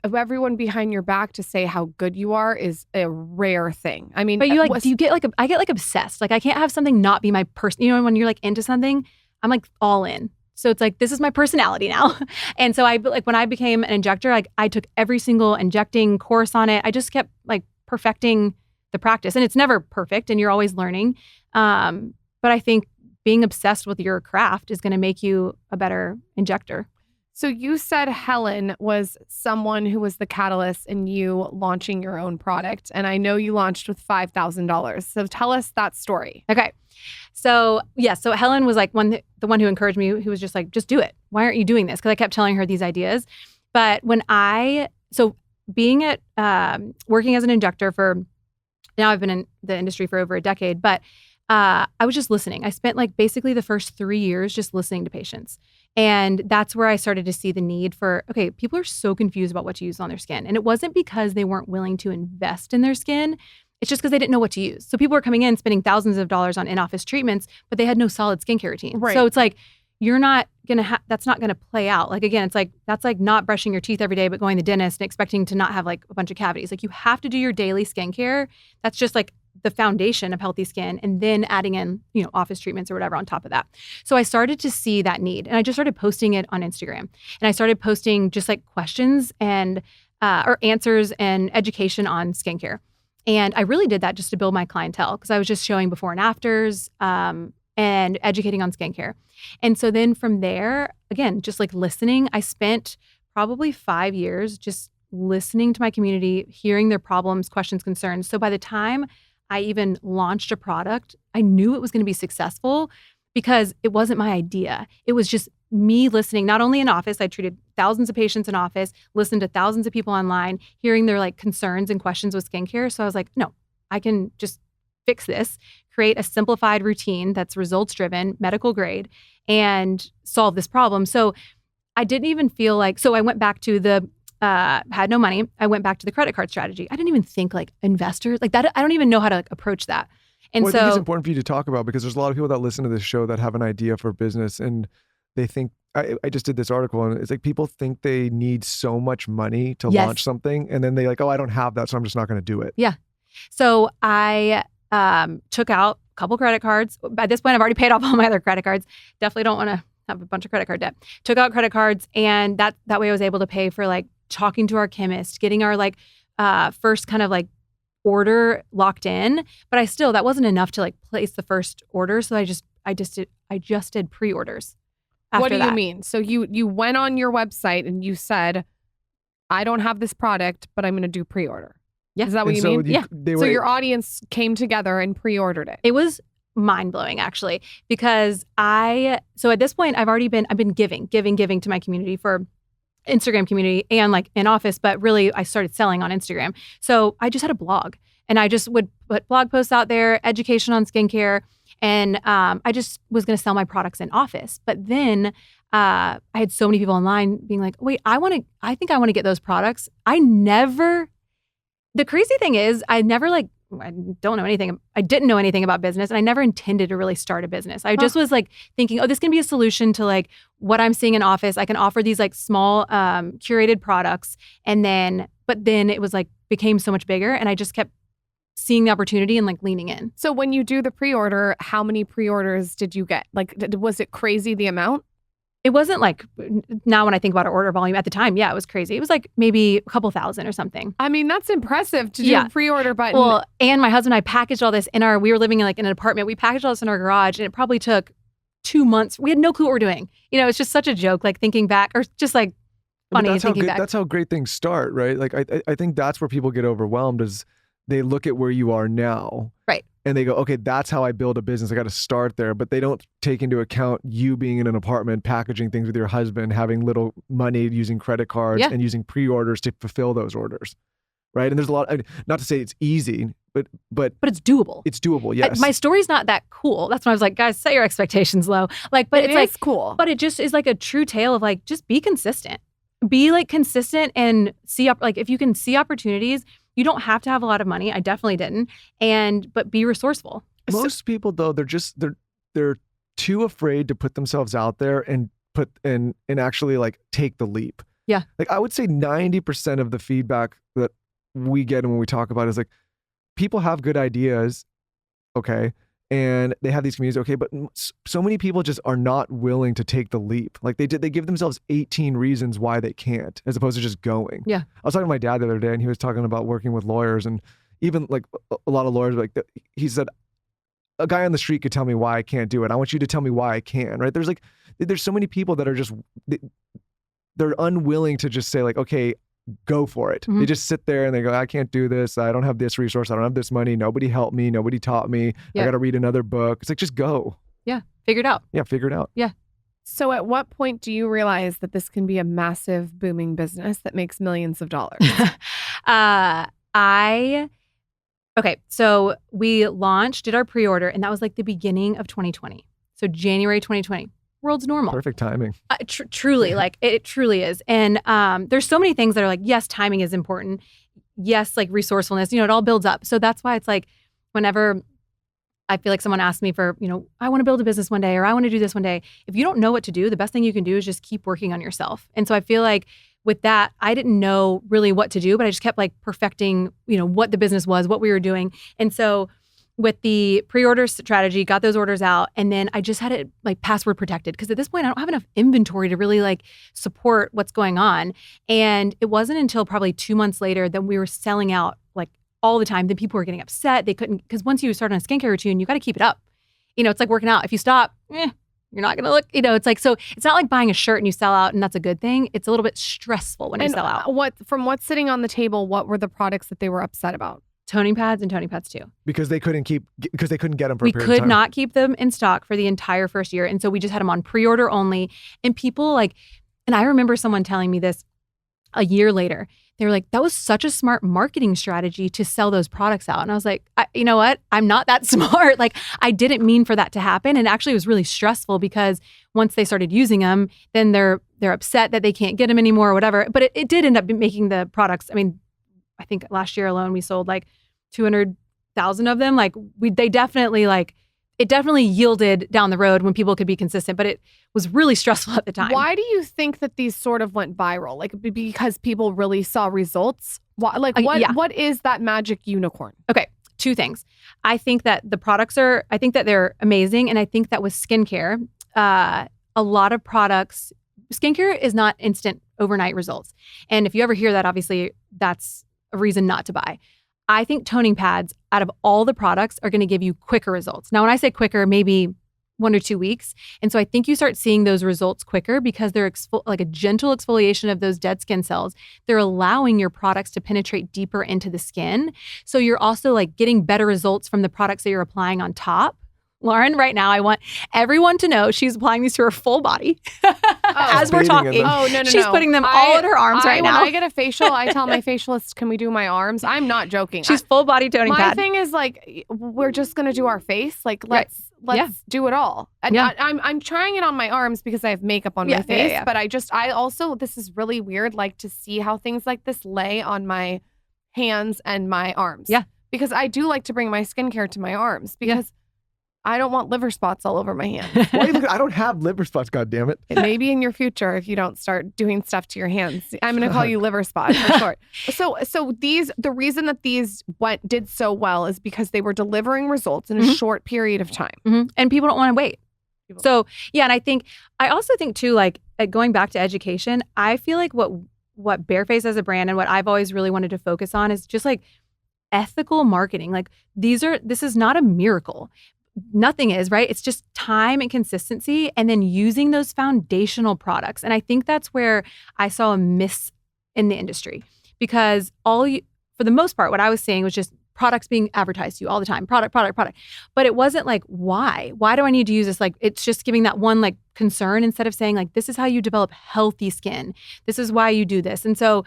everyone behind your back to say how good you are is a rare thing. I mean, but do you get like, I get like obsessed. Like I can't have something not be my person. You know, when you're like into something, I'm like all in. So it's like, this is my personality now. And so when I became an injector, like I took every single injecting course on it. I just kept like perfecting the practice, and it's never perfect and you're always learning. But I think being obsessed with your craft is going to make you a better injector. So you said Helen was someone who was the catalyst in you launching your own product. And I know you launched with $5,000. So tell us that story. Okay. So so Helen was like the one who encouraged me, who was just like, just do it. Why aren't you doing this? Because I kept telling her these ideas. But being at working as an injector now I've been in the industry for over a decade, but I was just listening. I spent like basically the first 3 years just listening to patients. And that's where I started to see the need for, okay, people are so confused about what to use on their skin. And it wasn't because they weren't willing to invest in their skin. It's just because they didn't know what to use. So people were coming in spending thousands of dollars on in-office treatments, but they had no solid skincare routine. Right. So it's like, you're not going to that's not going to play out. Like, again, it's like, that's like not brushing your teeth every day, but going to the dentist and expecting to not have like a bunch of cavities. Like you have to do your daily skincare. That's just like the foundation of healthy skin, and then adding in, office treatments or whatever on top of that. So I started to see that need, and I just started posting it on Instagram, and I started posting just like questions and or answers and education on skincare. And I really did that just to build my clientele, because I was just showing before and afters and educating on skincare. And so then from there, again, just like listening, I spent probably 5 years just listening to my community, hearing their problems, questions, concerns. So by the time I even launched a product, I knew it was going to be successful because it wasn't my idea. It was just me listening, not only in office, I treated thousands of patients in office, listened to thousands of people online, hearing their like concerns and questions with skincare. So I was like, no, I can just fix this, create a simplified routine that's results driven, medical grade, and solve this problem. So I didn't even feel like, so I went back to had no money. I went back to the credit card strategy. I didn't even think like investors like that. I don't even know how to approach that. And I think it's important for you to talk about, because there's a lot of people that listen to this show that have an idea for business, and they think, I just did this article, and it's like people think they need so much money to launch something, and then they like, I don't have that, so I'm just not going to do it. Yeah. So I took out a couple credit cards. By this point, I've already paid off all my other credit cards. Definitely don't want to have a bunch of credit card debt. Took out credit cards, and that way I was able to pay for like talking to our chemist, getting our like first kind of like order locked in. But that wasn't enough to like place the first order. So I just did pre-orders. What do you mean? So you went on your website and you said, I don't have this product, but I'm going to do pre-order. Yeah. Is that what And you so mean? you- Yeah. they So were- your audience came together and pre-ordered it. It was mind-blowing, actually, because so at this point, I've been giving to my community for Instagram community and like in office, but really I started selling on Instagram. So I just had a blog and I just would put blog posts out there, education on skincare. And I just was going to sell my products in office. But then I had so many people online being like, wait, I think I want to get those products. The crazy thing is I didn't know anything about business and I never intended to really start a business. I just was like thinking, oh, this can be a solution to like what I'm seeing in office. I can offer these like small curated products. But then it was like became so much bigger and I just kept seeing the opportunity and like leaning in. So when you do the pre-order, how many pre-orders did you get? Like, was it crazy the amount? It wasn't like, now when I think about our order volume at the time, yeah, it was crazy. It was like maybe a couple thousand or something. I mean, that's impressive to do a pre-order button. Well, and my husband and I packaged all this we were living in like in an apartment. We packaged all this in our garage and it probably took 2 months. We had no clue what we're doing. It's just such a joke, like thinking back or just like funny thinking back. That's how great things start, right? Like I think that's where people get overwhelmed is they look at where you are now. Right. And they go, okay, that's how I build a business. I got to start there. But they don't take into account you being in an apartment, packaging things with your husband, having little money, using credit cards and using pre-orders to fulfill those orders. Right. And there's a lot, not to say it's easy, but it's doable. It's doable. Yes. My story's not that cool. That's when I was like, guys, set your expectations low. Like, but it's like cool. But it just is like a true tale of like, just be consistent. Be like consistent and see up. Like if you can see opportunities, you don't have to have a lot of money. I definitely didn't. But be resourceful. Most people though, they're too afraid to put themselves out there and actually like take the leap. Yeah. Like I would say 90% of the feedback that we get when we talk about it is like people have good ideas. Okay. And they have these communities. Okay. But so many people just are not willing to take the leap. Like they give themselves 18 reasons why they can't, as opposed to just going. Yeah. I was talking to my dad the other day and he was talking about working with lawyers and even like a lot of lawyers, like he said, a guy on the street could tell me why I can't do it. I want you to tell me why I can, right? There's so many people that are just, they're unwilling to just say like, okay, go for it. Mm-hmm. They just sit there and they go, I can't do this. I don't have this resource. I don't have this money. Nobody helped me. Nobody taught me. I got to read another book. It's like, just go. Yeah. Figure it out. Yeah. Figure it out. Yeah. So at what point do you realize that this can be a massive booming business that makes millions of dollars? Okay. So we did our pre-order and that was like the beginning of 2020. So January 2020. World's normal. Perfect timing. Truly, like it truly is. And there's so many things that are like, yes, timing is important. Yes, like resourcefulness, it all builds up. So that's why it's like whenever I feel like someone asks me for, I want to build a business one day or I want to do this one day. If you don't know what to do, the best thing you can do is just keep working on yourself. And so I feel like with that, I didn't know really what to do, but I just kept like perfecting, what the business was, what we were doing. And so with the pre-order strategy, got those orders out, and then I just had it like password protected because at this point I don't have enough inventory to really like support what's going on. And it wasn't until probably 2 months later that we were selling out like all the time. Then people were getting upset. They couldn't, because once you start on a skincare routine, you got to keep it up. It's like working out. If you stop, you're not going to look, it's like, so it's not like buying a shirt and you sell out and that's a good thing. It's a little bit stressful when you sell out. From what's sitting on the table, what were the products that they were upset about? Toning pads and toning pads too. Because they couldn't get them for a period of time. We could not keep them in stock for the entire first year. And so we just had them on pre-order only. And people and I remember someone telling me this a year later. They were like, that was such a smart marketing strategy to sell those products out. And I was like, you know what? I'm not that smart. Like I didn't mean for that to happen. And actually it was really stressful because once they started using them, then they're upset that they can't get them anymore or whatever. But it did end up making the products. I mean, I think last year alone, we sold like 200,000 of them. Like it definitely yielded down the road when people could be consistent, but it was really stressful at the time. Why do you think that these sort of went viral? Like because people really saw results? What is that magic unicorn? Okay. 2 things. I think that the products they're amazing. And I think that with skincare, a lot of products, skincare is not instant overnight results. And if you ever hear that, obviously that's a reason not to buy. I think toning pads out of all the products are going to give you quicker results. Now, when I say quicker, maybe 1 or 2 weeks. And so I think you start seeing those results quicker because they're like a gentle exfoliation of those dead skin cells. They're allowing your products to penetrate deeper into the skin. So you're also like getting better results from the products that you're applying on top. Lauren, right now, I want everyone to know she's applying these to her full body as we're talking. Oh, no. She's putting them all in her arms right now. When I get a facial, I tell my facialist, can we do my arms? I'm not joking. She's full body toning pad. My thing is like, we're just going to do our face. Like, let's do it all. And I'm trying it on my arms because I have makeup on my face. But I also, this is really weird, like to see how things like this lay on my hands and my arms. Yeah. Because I do like to bring my skincare to my arms because I don't want liver spots all over my hands. I don't have liver spots, God damn it. It may be in your future if you don't start doing stuff to your hands. I'm going to call you liver spot for short. So the reason that these did so well is because they were delivering results in a short period of time. Mm-hmm. And people don't want to wait. So, and I also think too, like going back to education, I feel like what Barefaced as a brand and what I've always really wanted to focus on is just like ethical marketing. Like this is not a miracle. Nothing is, right? It's just time and consistency and then using those foundational products. And I think that's where I saw a miss in the industry because for the most part, what I was seeing was just products being advertised to you all the time. Product. But it wasn't like, why? Why do I need to use this? Like, it's just giving that one like concern instead of saying like, this is how you develop healthy skin. This is why you do this. And so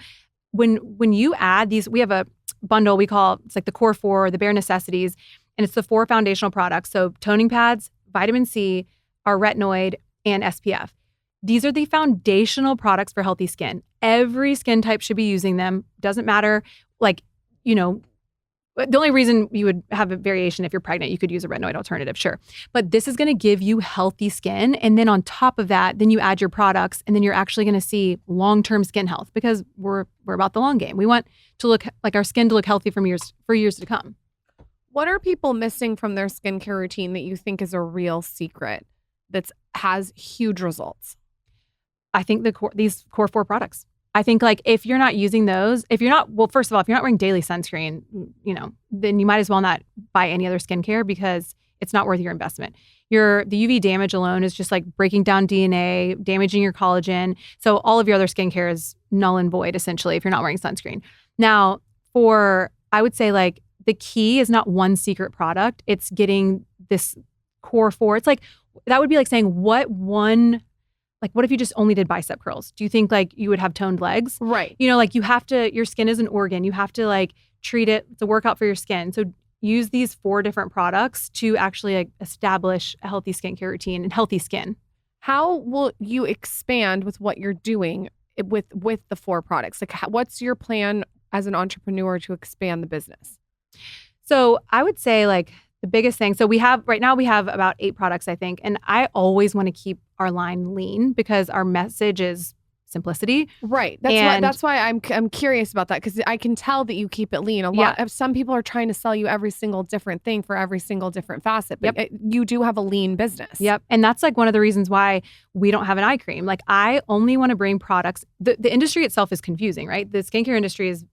when you add these, we have a bundle it's like the core 4, the bare necessities. And it's the 4 foundational products. So toning pads, vitamin C, our retinoid, and SPF. These are the foundational products for healthy skin. Every skin type should be using them. Doesn't matter. Like, the only reason you would have a variation if you're pregnant, you could use a retinoid alternative, sure. But this is going to give you healthy skin. And then on top of that, then you add your products and then you're actually going to see long-term skin health because we're about the long game. We want to look like our skin to look healthy for years to come. What are people missing from their skincare routine that you think is a real secret that has huge results? I think these core 4 products. I think like if you're not using those, first of all, if you're not wearing daily sunscreen, then you might as well not buy any other skincare because it's not worth your investment. The UV damage alone is just like breaking down DNA, damaging your collagen. So all of your other skincare is null and void essentially if you're not wearing sunscreen. Now, I would say like the key is not one secret product. It's getting this core 4. It's like, that would be like saying what if you just only did bicep curls? Do you think like you would have toned legs? Right. Like you have to, your skin is an organ. You have to like treat it. It's a workout for your skin. So use these 4 different products to actually like establish a healthy skincare routine and healthy skin. How will you expand with what you're doing with the 4 products? Like what's your plan as an entrepreneur to expand the business? So I would say like the biggest thing, right now we have about 8 products, I think. And I always want to keep our line lean because our message is simplicity. Right. That's why I'm curious about that because I can tell that you keep it lean. Some people are trying to sell you every single different thing for every single different facet, but you do have a lean business. Yep. And that's like one of the reasons why we don't have an eye cream. Like I only want to bring products. The industry itself is confusing, right? The skincare industry is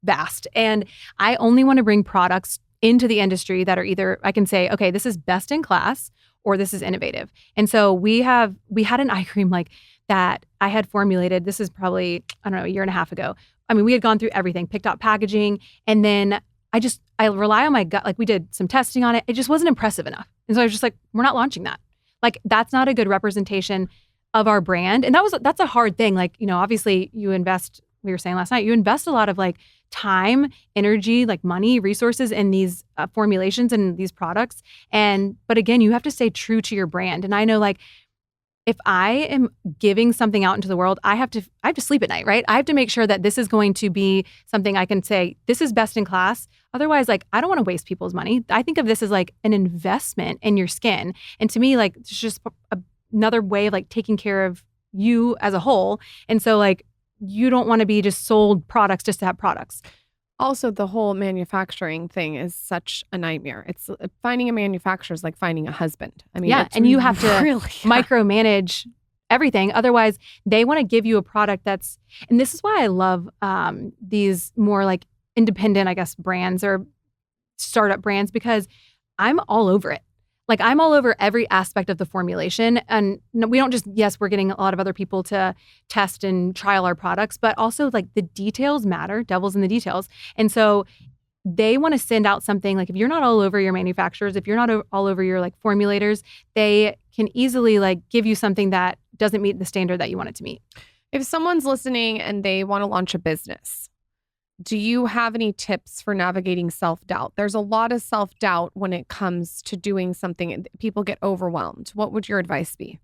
vast. And I only want to bring products into the industry that are either, I can say, okay, this is best in class or this is innovative. And so we had an eye cream like that I had formulated. This is probably, I don't know, a year and a half ago. I mean, we had gone through everything, picked out packaging, and then I rely on my gut. Like we did some testing on it. It just wasn't impressive enough. And so I was just like, we're not launching that. Like that's not a good representation of our brand. And that's a hard thing. Like, obviously you invest, we were saying last night, you invest a lot of like time, energy, like money, resources in these formulations and these products. But again, you have to stay true to your brand. And I know like, if I am giving something out into the world, I have to sleep at night, right? I have to make sure that this is going to be something I can say, this is best in class. Otherwise, like, I don't want to waste people's money. I think of this as like an investment in your skin. And to me, like, it's just another way of like taking care of you as a whole. And so like, you don't want to be just sold products just to have products. Also, the whole manufacturing thing is such a nightmare. It's finding a manufacturer is like finding a husband. I mean, and you have to micromanage everything. Otherwise, they want to give you a product that's, and this is why I love these more like independent, I guess, brands or startup brands, because I'm all over it. like I'm all over every aspect of the formulation. And we don't just, yes, we're getting a lot of other people to test and trial our products, but also like the details matter, devil's in the details. And so they want to send out something like if you're not all over your manufacturers, if you're not all over your like formulators, they can easily like give you something that doesn't meet the standard that you want it to meet. If someone's listening and they want to launch a business, do you have any tips for navigating self-doubt? There's a lot of self-doubt when it comes to doing something. People get overwhelmed. What would your advice be?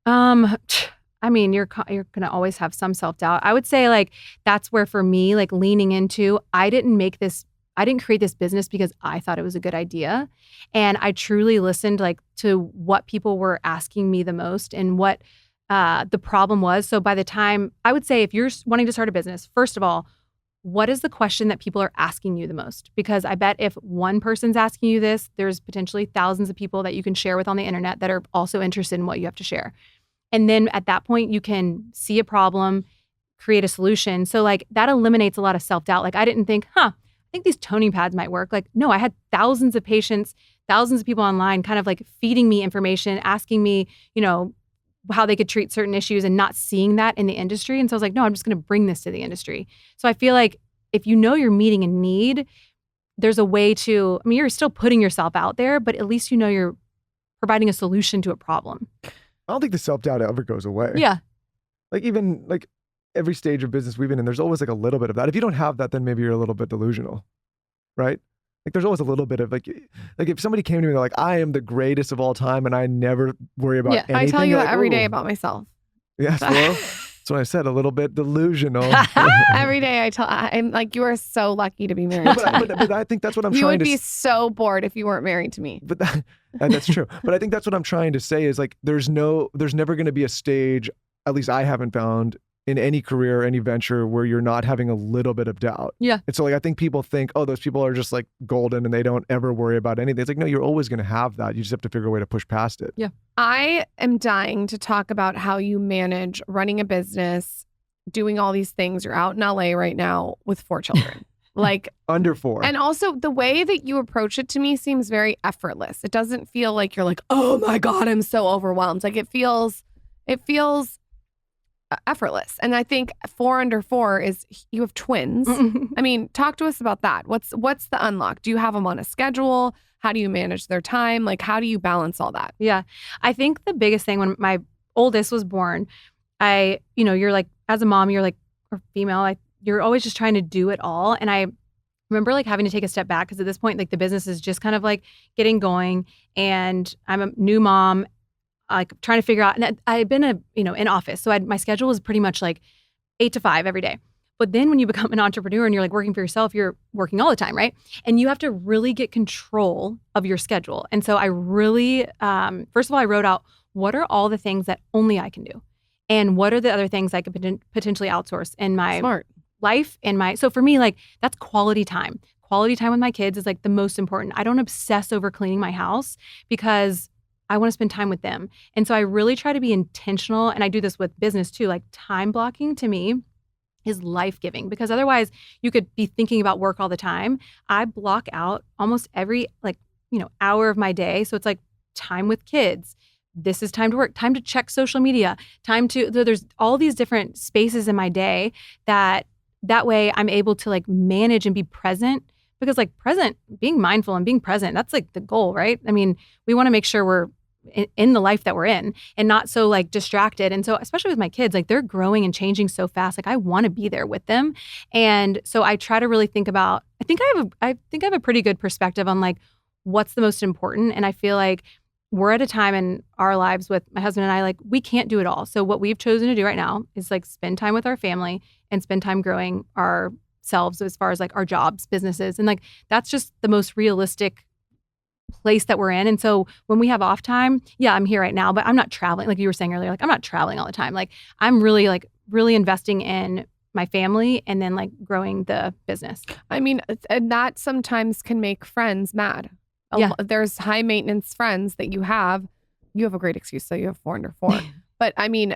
I mean, you're going to always have some self-doubt. I would say like that's where for me, like leaning into, I didn't create this business because I thought it was a good idea. And I truly listened like to what people were asking me the most and what the problem was. So by the time, I would say if you're wanting to start a business, first of all, what is the question that people are asking you the most? Because I bet if one person's asking you this, there's potentially thousands of people that you can share with on the internet that are also interested in what you have to share. And then at that point, you can see a problem, create a solution. So like that eliminates a lot of self-doubt. Like I didn't think, I think these toning pads might work. Like, no, I had thousands of patients, thousands of people online kind of like feeding me information, asking me, how they could treat certain issues and not seeing that in the industry. And so I was like, no, I'm just going to bring this to the industry. So I feel like if you're meeting a need, there's a way to, you're still putting yourself out there, but at least you're providing a solution to a problem. I don't think the self-doubt ever goes away. Yeah. Like even like every stage of business we've been in, there's always like a little bit of that. If you don't have that, then maybe you're a little bit delusional, right? Like there's always a little bit of like if somebody came to me and they're like, I am the greatest of all time and I never worry about anything. I tell you that like, every day about myself. Yes, well, that's what I said, a little bit delusional. Every day I'm like, you are so lucky to be married to me. But I think that's what I'm you trying would to be so bored if you weren't married to me. But that's true. But I think that's what I'm trying to say is like, there's never going to be a stage, at least I haven't found in any career, any venture where you're not having a little bit of doubt. Yeah. And so like, I think people think, oh, those people are just like golden and they don't ever worry about anything. It's like, no, you're always going to have that. You just have to figure a way to push past it. Yeah. I am dying to talk about how you manage running a business, doing all these things. You're out in LA right now with 4 children. Like under 4. And also the way that you approach it to me seems very effortless. It doesn't feel like you're like, oh my God, I'm so overwhelmed. Like it feels effortless. And I think 4 under 4 is you have twins. I mean, talk to us about that. What's the unlock? Do you have them on a schedule? How do you manage their time? Like, how do you balance all that? Yeah. I think the biggest thing when my oldest was born, you're like, as a mom, you're like, or female, you're always just trying to do it all. And I remember like having to take a step back because at this point, like the business is just kind of like getting going and I'm a new mom, like trying to figure out, and I've been in office. So my schedule was pretty much like 8 to 5 every day. But then when you become an entrepreneur and you're like working for yourself, you're working all the time, right? And you have to really get control of your schedule. And so I really, first of all, I wrote out what are all the things that only I can do? And what are the other things I could potentially outsource in my life and so for me, like that's quality time. Quality time with my kids is like the most important. I don't obsess over cleaning my house because I want to spend time with them. And so I really try to be intentional. And I do this with business too. Like time blocking to me is life-giving because otherwise you could be thinking about work all the time. I block out almost every hour of my day. So it's like time with kids. This is time to work, time to check social media, there's all these different spaces in my day that way I'm able to like manage and be present because like being mindful and being present, that's like the goal, right? I mean, we want to make sure we're in the life that we're in and not so like distracted. And so especially with my kids, like they're growing and changing so fast. Like I want to be there with them. And so I try to really think about, I think I have a pretty good perspective on like what's the most important. And I feel like we're at a time in our lives with my husband and I, like we can't do it all. So what we've chosen to do right now is like spend time with our family and spend time growing ourselves as far as like our jobs, businesses. And like, that's just the most realistic place that we're in. And so when we have off time, yeah, I'm here right now, but I'm not traveling. Like you were saying earlier, like I'm not traveling all the time. Like I'm really investing in my family and then like growing the business. I mean, and that sometimes can make friends mad. Yeah. There's high maintenance friends that you have a great excuse. So you have 4 under 4, but I mean,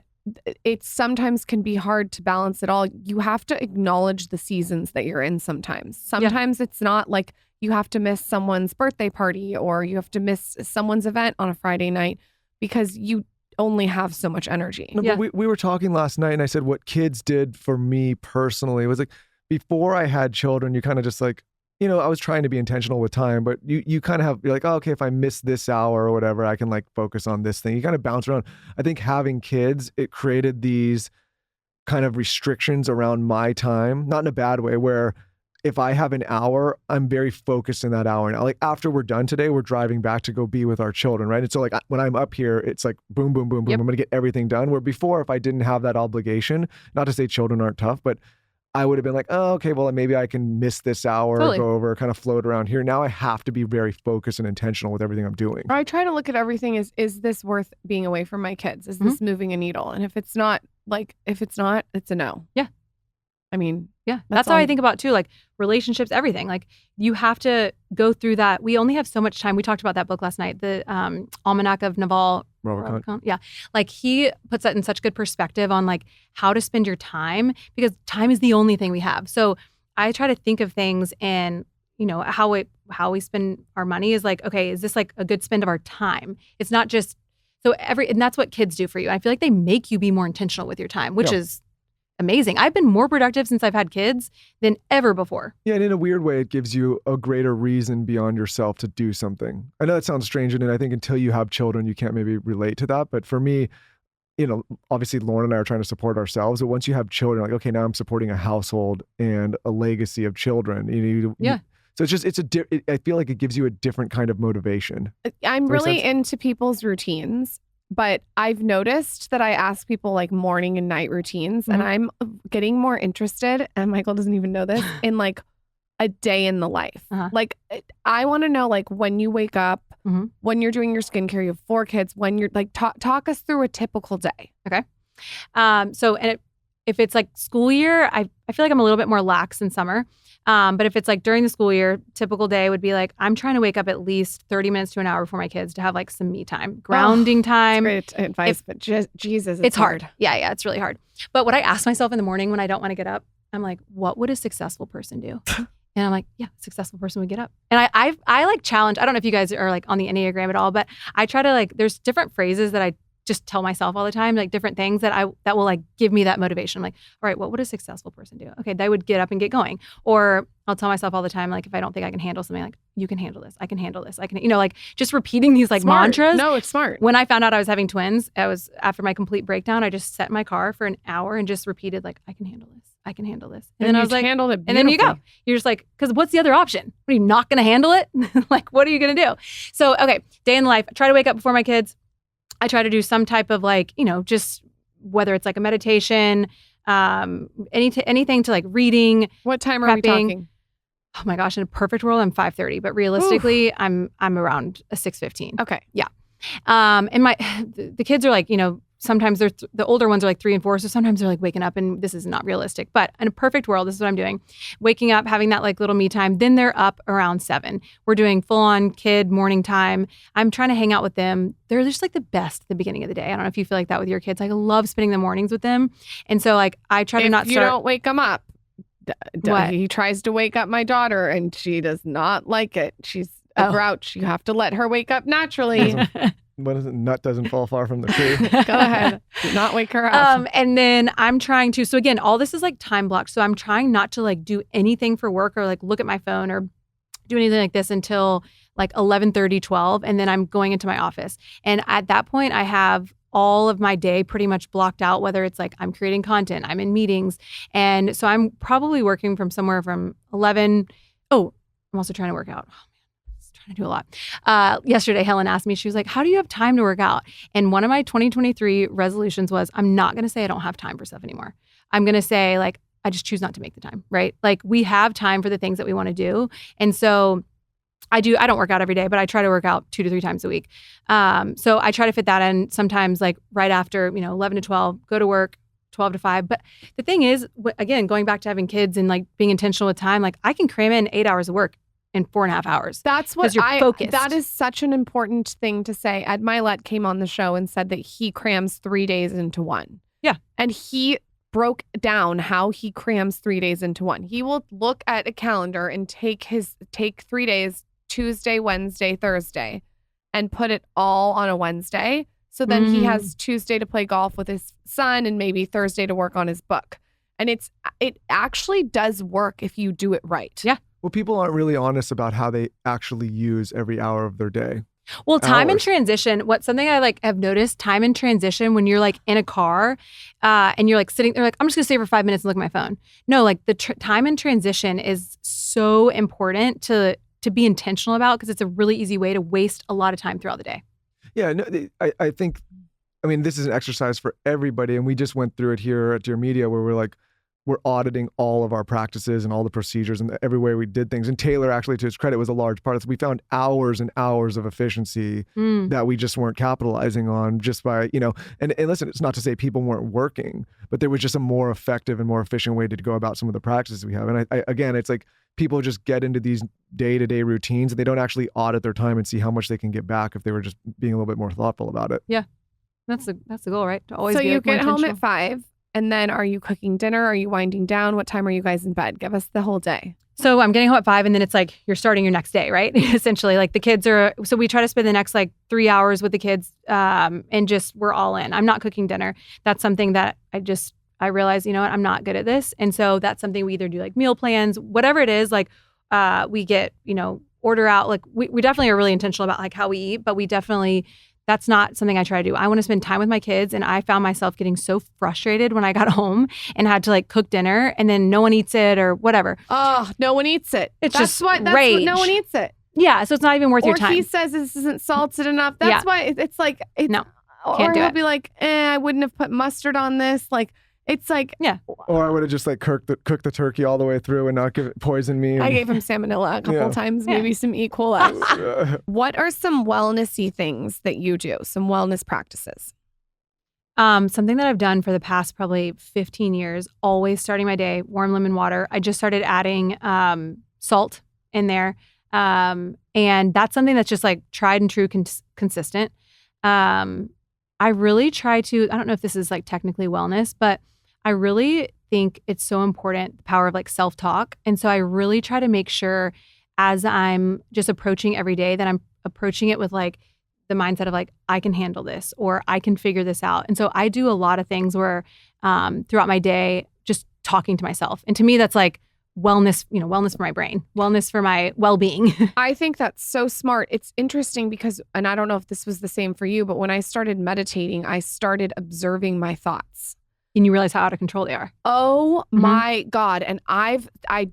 it sometimes can be hard to balance it all. You have to acknowledge the seasons that you're in sometimes. Sometimes it's not like you have to miss someone's birthday party or you have to miss someone's event on a Friday night because you only have so much energy. No, but we were talking last night and I said what kids did for me personally was like, before I had children, you kind of just like, you know, I was trying to be intentional with time, but you kind of you're like, oh, okay, if I miss this hour or whatever, I can like focus on this thing. You kind of bounce around. I think having kids, it created these kind of restrictions around my time, not in a bad way, where if I have an hour, I'm very focused in that hour. Now, like after we're done today, we're driving back to go be with our children, right? And so like when I'm up here, it's like boom, boom, boom, boom. Yep. I'm going to get everything done. Where before, if I didn't have that obligation, not to say children aren't tough, but I would have been like, oh, okay, well, maybe I can miss this hour, Totally. go over, kind of float around here. Now I have to be very focused and intentional with everything I'm doing. I try to look at everything as, is this worth being away from my kids? Is this moving a needle? And if it's not, it's a no. Yeah. I mean, yeah, that's how I think about too, like relationships, everything. Like you have to go through that. We only have so much time. We talked about that book last night, the Almanac of Naval Ravikant. Yeah. Like he puts that in such good perspective on like how to spend your time, because time is the only thing we have. So I try to think of things and, you know, how we spend our money is like, okay, is this like a good spend of our time? It's not just and that's what kids do for you. I feel like they make you be more intentional with your time, which is amazing. I've been more productive since I've had kids than ever before. Yeah, and in a weird way, it gives you a greater reason beyond yourself to do something. I know that sounds strange, and I think until you have children, you can't maybe relate to that. But for me, you know, obviously Lauren and I are trying to support ourselves. But once you have children, like, okay, now I'm supporting a household and a legacy of children. So I feel like it gives you a different kind of motivation. I'm really into people's routines. But I've noticed that I ask people like morning and night routines, and I'm getting more interested, and Michael doesn't even know this, in like a day in the life. Like I want to know like when you wake up, when you're doing your skincare, you have 4 kids, when you're like, talk us through a typical day. Okay. If it's like school year, I feel like I'm a little bit more lax in summer. But if it's like during the school year, typical day would be like, I'm trying to wake up at least 30 minutes to an hour before my kids to have like some me time, grounding time. Great advice, but Jesus, it's hard. Yeah, it's really hard. But what I ask myself in the morning when I don't want to get up, I'm like, what would a successful person do? And I'm like, yeah, a successful person would get up. And I like challenge, I don't know if you guys are like on the Enneagram at all, but I try to like, there's different phrases that I just tell myself all the time, like different things that will like give me that motivation. I'm like, all right, what would a successful person do? Okay, they would get up and get going. Or I'll tell myself all the time, like if I don't think I can handle something, like you can handle this, I can handle this, I can, like just repeating these like mantras. No, it's smart. When I found out I was having twins, after my complete breakdown, I just sat in my car for an hour and just repeated like, I can handle this, I can handle this. And then I was like, handled it and then you go. You're just like, because what's the other option? Are you not going to handle it? Like, what are you going to do? So, okay, day in the life, I try to wake up before my kids. I try to do some type of like, just whether it's like a meditation, anything to like reading. What time are we talking? Oh my gosh, in a perfect world, I'm 5:30, but realistically, I'm around a 6:15. Okay. Yeah. And the kids are like, sometimes the older ones are like 3 and 4, so sometimes they're like waking up, and this is not realistic. But in a perfect world, this is what I'm doing: waking up, having that like little me time. Then they're up around 7. We're doing full on kid morning time. I'm trying to hang out with them. They're just like the best at the beginning of the day. I don't know if you feel like that with your kids. I love spending the mornings with them, and so like I try to not. If you don't wake them up, he tries to wake up my daughter, and she does not like it. She's a grouch. You have to let her wake up naturally. What is it? Nut doesn't fall far from the tree. Go ahead. Do not wake her up. And then I'm trying to, so again, all this is like time blocked. So I'm trying not to like do anything for work or like look at my phone or do anything like this until like 11:30, 12. And then I'm going into my office. And at that point, I have all of my day pretty much blocked out, whether it's like I'm creating content, I'm in meetings. And so I'm probably working from somewhere from 11. Oh, I'm also trying to work out. I do a lot. Yesterday, Helen asked me, she was like, how do you have time to work out? And one of my 2023 resolutions was, I'm not going to say I don't have time for stuff anymore. I'm going to say like, I just choose not to make the time, right? Like we have time for the things that we want to do. And so I don't work out every day, but I try to work out 2 to 3 times a week. So I try to fit that in sometimes like right after, 11 to 12, go to work, 12 to 5. But the thing is, again, going back to having kids and like being intentional with time, like I can cram in 8 hours of work in 4.5 hours. That's what you're focused. That is such an important thing to say. Ed Milet came on the show and said that he crams 3 days into one. Yeah. And he broke down how he crams 3 days into one. He will look at a calendar and take 3 days, Tuesday, Wednesday, Thursday, and put it all on a Wednesday. So then he has Tuesday to play golf with his son and maybe Thursday to work on his book. And it actually does work if you do it right. Yeah. Well, people aren't really honest about how they actually use every hour of their day. Well, time in transition, something I have noticed, time in transition when you're in a car and you're sitting there I'm just gonna stay for 5 minutes and look at my phone. No, the time in transition is so important to be intentional about, because it's a really easy way to waste a lot of time throughout the day. Yeah, no, I think, this is an exercise for everybody, and we just went through it here at Dear Media, where we're auditing all of our practices and all the procedures and every way we did things. And Taylor, actually, to his credit, was a large part of this. We found hours and hours of efficiency that we just weren't capitalizing on just by, and listen, it's not to say people weren't working, but there was just a more effective and more efficient way to go about some of the practices we have. And again, it's people just get into these day-to-day routines and they don't actually audit their time and see how much they can get back if they were just being a little bit more thoughtful about it. Yeah. That's the goal, right? To always so be you more get home intentional. at 5. And then are you cooking dinner? Are you winding down? What time are you guys in bed? Give us the whole day. So I'm getting home at 5, and then it's you're starting your next day, right? Essentially, the kids are, so we try to spend the next 3 hours with the kids and just, we're all in. I'm not cooking dinner. That's something that I realize, I'm not good at this. And so that's something we either do meal plans, whatever it is, we get, order out. We definitely are really intentional about how we eat, but we definitely, that's not something I try to do. I want to spend time with my kids, and I found myself getting so frustrated when I got home and had to cook dinner, and then no one eats it or whatever. Oh, no one eats it. That's just what no one eats it. Yeah, so it's not even worth your time. Or he says this isn't salted enough. That's why it's no, or can't do he'll it. be I wouldn't have put mustard on this. It's yeah. Or I would have just cooked the turkey all the way through and not poison me. I gave him salmonella a couple times, maybe some E. coli. What are some wellnessy things that you do? Some wellness practices? Something that I've done for the past probably 15 years, always starting my day, warm lemon water. I just started adding salt in there. And that's something that's just tried and true, consistent. I really try to, I don't know if this is technically wellness, but I really think it's so important, the power of self-talk. And so I really try to make sure as I'm just approaching every day that I'm approaching it with the mindset of I can handle this, or I can figure this out. And so I do a lot of things where throughout my day, just talking to myself. And to me, that's wellness, wellness for my brain, wellness for my well-being. I think that's so smart. It's interesting because, and I don't know if this was the same for you, but when I started meditating, I started observing my thoughts. And you realize how out of control they are. Oh my God. And I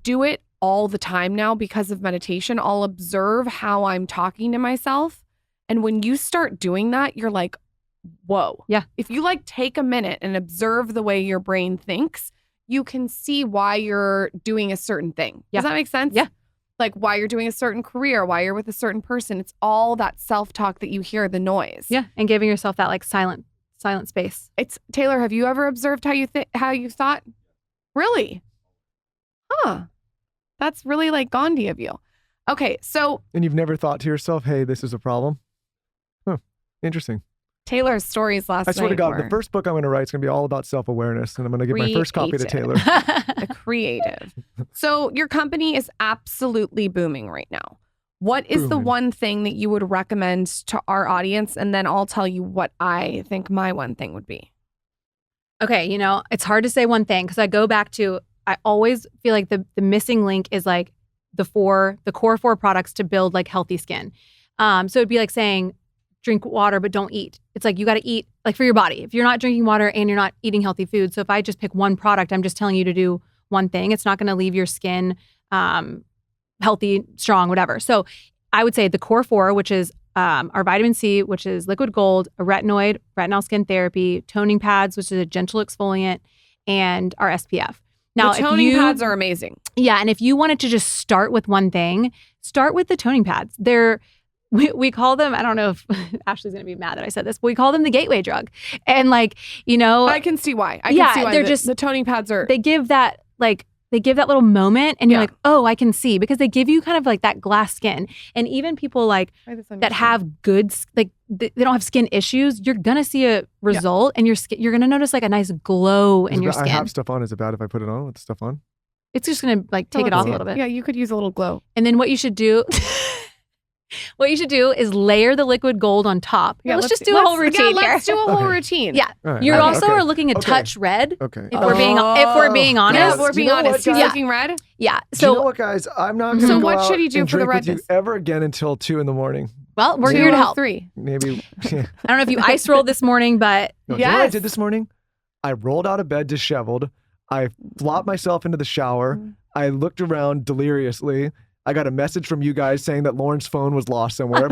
do it all the time now because of meditation. I'll observe how I'm talking to myself. And when you start doing that, you're whoa. Yeah. If you take a minute and observe the way your brain thinks, you can see why you're doing a certain thing. Yeah. Does that make sense? Yeah. Why you're doing a certain career, why you're with a certain person. It's all that self-talk that you hear, the noise. Yeah. And giving yourself that silent space. It's Taylor, have you ever observed how you thought? Really? Huh. That's really Gandhi of you. Okay, so. And you've never thought to yourself, hey, this is a problem? Huh. Interesting. Taylor's stories last night. I swear to God, the first book I'm going to write is going to be all about self-awareness, and I'm going to give my first copy to Taylor. The creative. So your company is absolutely booming right now. What is the one thing that you would recommend to our audience? And then I'll tell you what I think my one thing would be. Okay, it's hard to say one thing because I go back to, I always feel the missing link is the core 4 products to build healthy skin. So it'd be saying, drink water, but don't eat. It's you got to eat for your body. If you're not drinking water and you're not eating healthy food. So if I just pick one product, I'm just telling you to do one thing. It's not going to leave your skin healthy, strong, whatever. So I would say the core 4, which is our vitamin C, which is liquid gold, a retinoid, retinol skin therapy, toning pads, which is a gentle exfoliant, and our SPF. Now, the toning pads are amazing. Yeah. And if you wanted to just start with one thing, start with the toning pads. We call them, I don't know if Ashley's going to be mad that I said this, but we call them the gateway drug. And I can see why. I can see why. They're just, the toning pads are. They give that they give that little moment and you're like, oh, I can see, because they give you kind of like that glass skin. And even people like that have good, like they don't have skin issues, you're going to see a result and you're going to notice like a nice glow in your skin. I have stuff on. Is it bad if I put it on with stuff on? It's just going to like take it off a little bit. Yeah, you could use a little glow. And then what you should do is layer the liquid gold on top. Yeah, let's just do a whole routine here. Let's do a whole routine. Yeah. Right. You also are looking a touch red. Okay. If we're being honest. Yeah, we're being honest. He's looking red. Yeah. So you know what, guys? I'm not going to go out should he do and for the drink with redness? you ever again until 2 a.m. Well, we're here to help. 3. Maybe. I don't know if you ice rolled this morning, but No, you know what I did this morning? I rolled out of bed disheveled. I flopped myself into the shower. I looked around deliriously. I got a message from you guys saying that Lauren's phone was lost somewhere.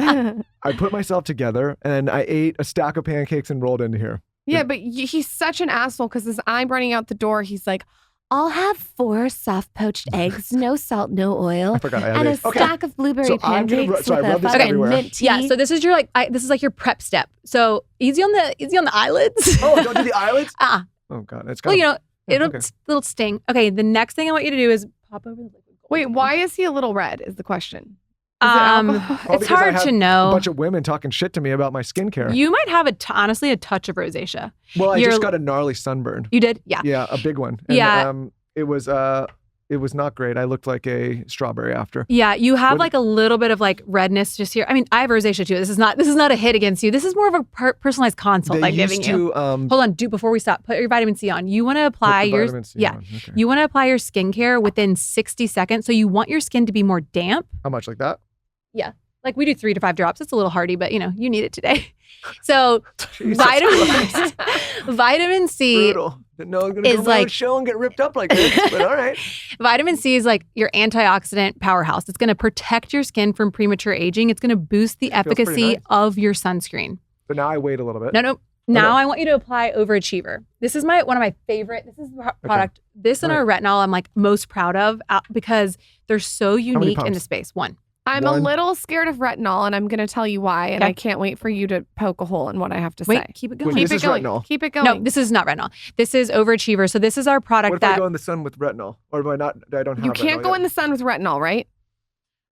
I put myself together and I ate a stack of pancakes and rolled into here. Yeah, but he's such an asshole because as I'm running out the door, he's like, I'll have 4 soft poached eggs, no salt, no oil, I forgot I had and a these. stack of blueberry pancakes so I with rub a this fucking everywhere. mint tea. yeah. So this is your this is like your prep step. So easy on the eyelids. Oh, don't do the eyelids? Oh God, it's well, kind it'll sting. Okay, the next thing I want you to do is pop over the liquid gold. Wait, why is he a little red? Is the question. It's hard to a know. bunch of women talking shit to me about my skincare. You might have honestly a touch of rosacea. Well, I just got a gnarly sunburn. You did? Yeah. Yeah, a big one. And, Yeah. it was not great. I looked like a strawberry after. Yeah, you have like a little bit of like redness just here. I mean, I have rosacea too. This is not a hit against you. This is more of a personalized consult They I'm used giving you. to, Hold on, before we stop, put your vitamin C on. You want to apply your vitamin C on. Okay. You want to apply your skincare within 60 seconds. So you want your skin to be more damp. How much like that? Yeah. Like we do 3 to 5 drops. It's a little hardy, but you need it today. So Jesus vitamin C Brutal. Didn't know I was going to is go on like- a show and get ripped up like this, but all right. Vitamin C is like your antioxidant powerhouse. It's going to protect your skin from premature aging. It's going to boost the Feels pretty efficacy nice. of your sunscreen. But now I wait a little bit. No. Now I want you to apply Overachiever. This is one of my favorite. This is the product. This and our retinol I'm like most proud of because they're so unique in the space. I'm a little scared of retinol, and I'm going to tell you why. And I can't wait for you to poke a hole in what I have to say. Wait, keep it going. Wait, Keep this it is going. retinol. Keep it going. No, this is not retinol. This is Overachiever. So this is our product What if that I go in the sun with retinol? Or do I not? I don't have You can't retinol go yet. in the sun with retinol, right?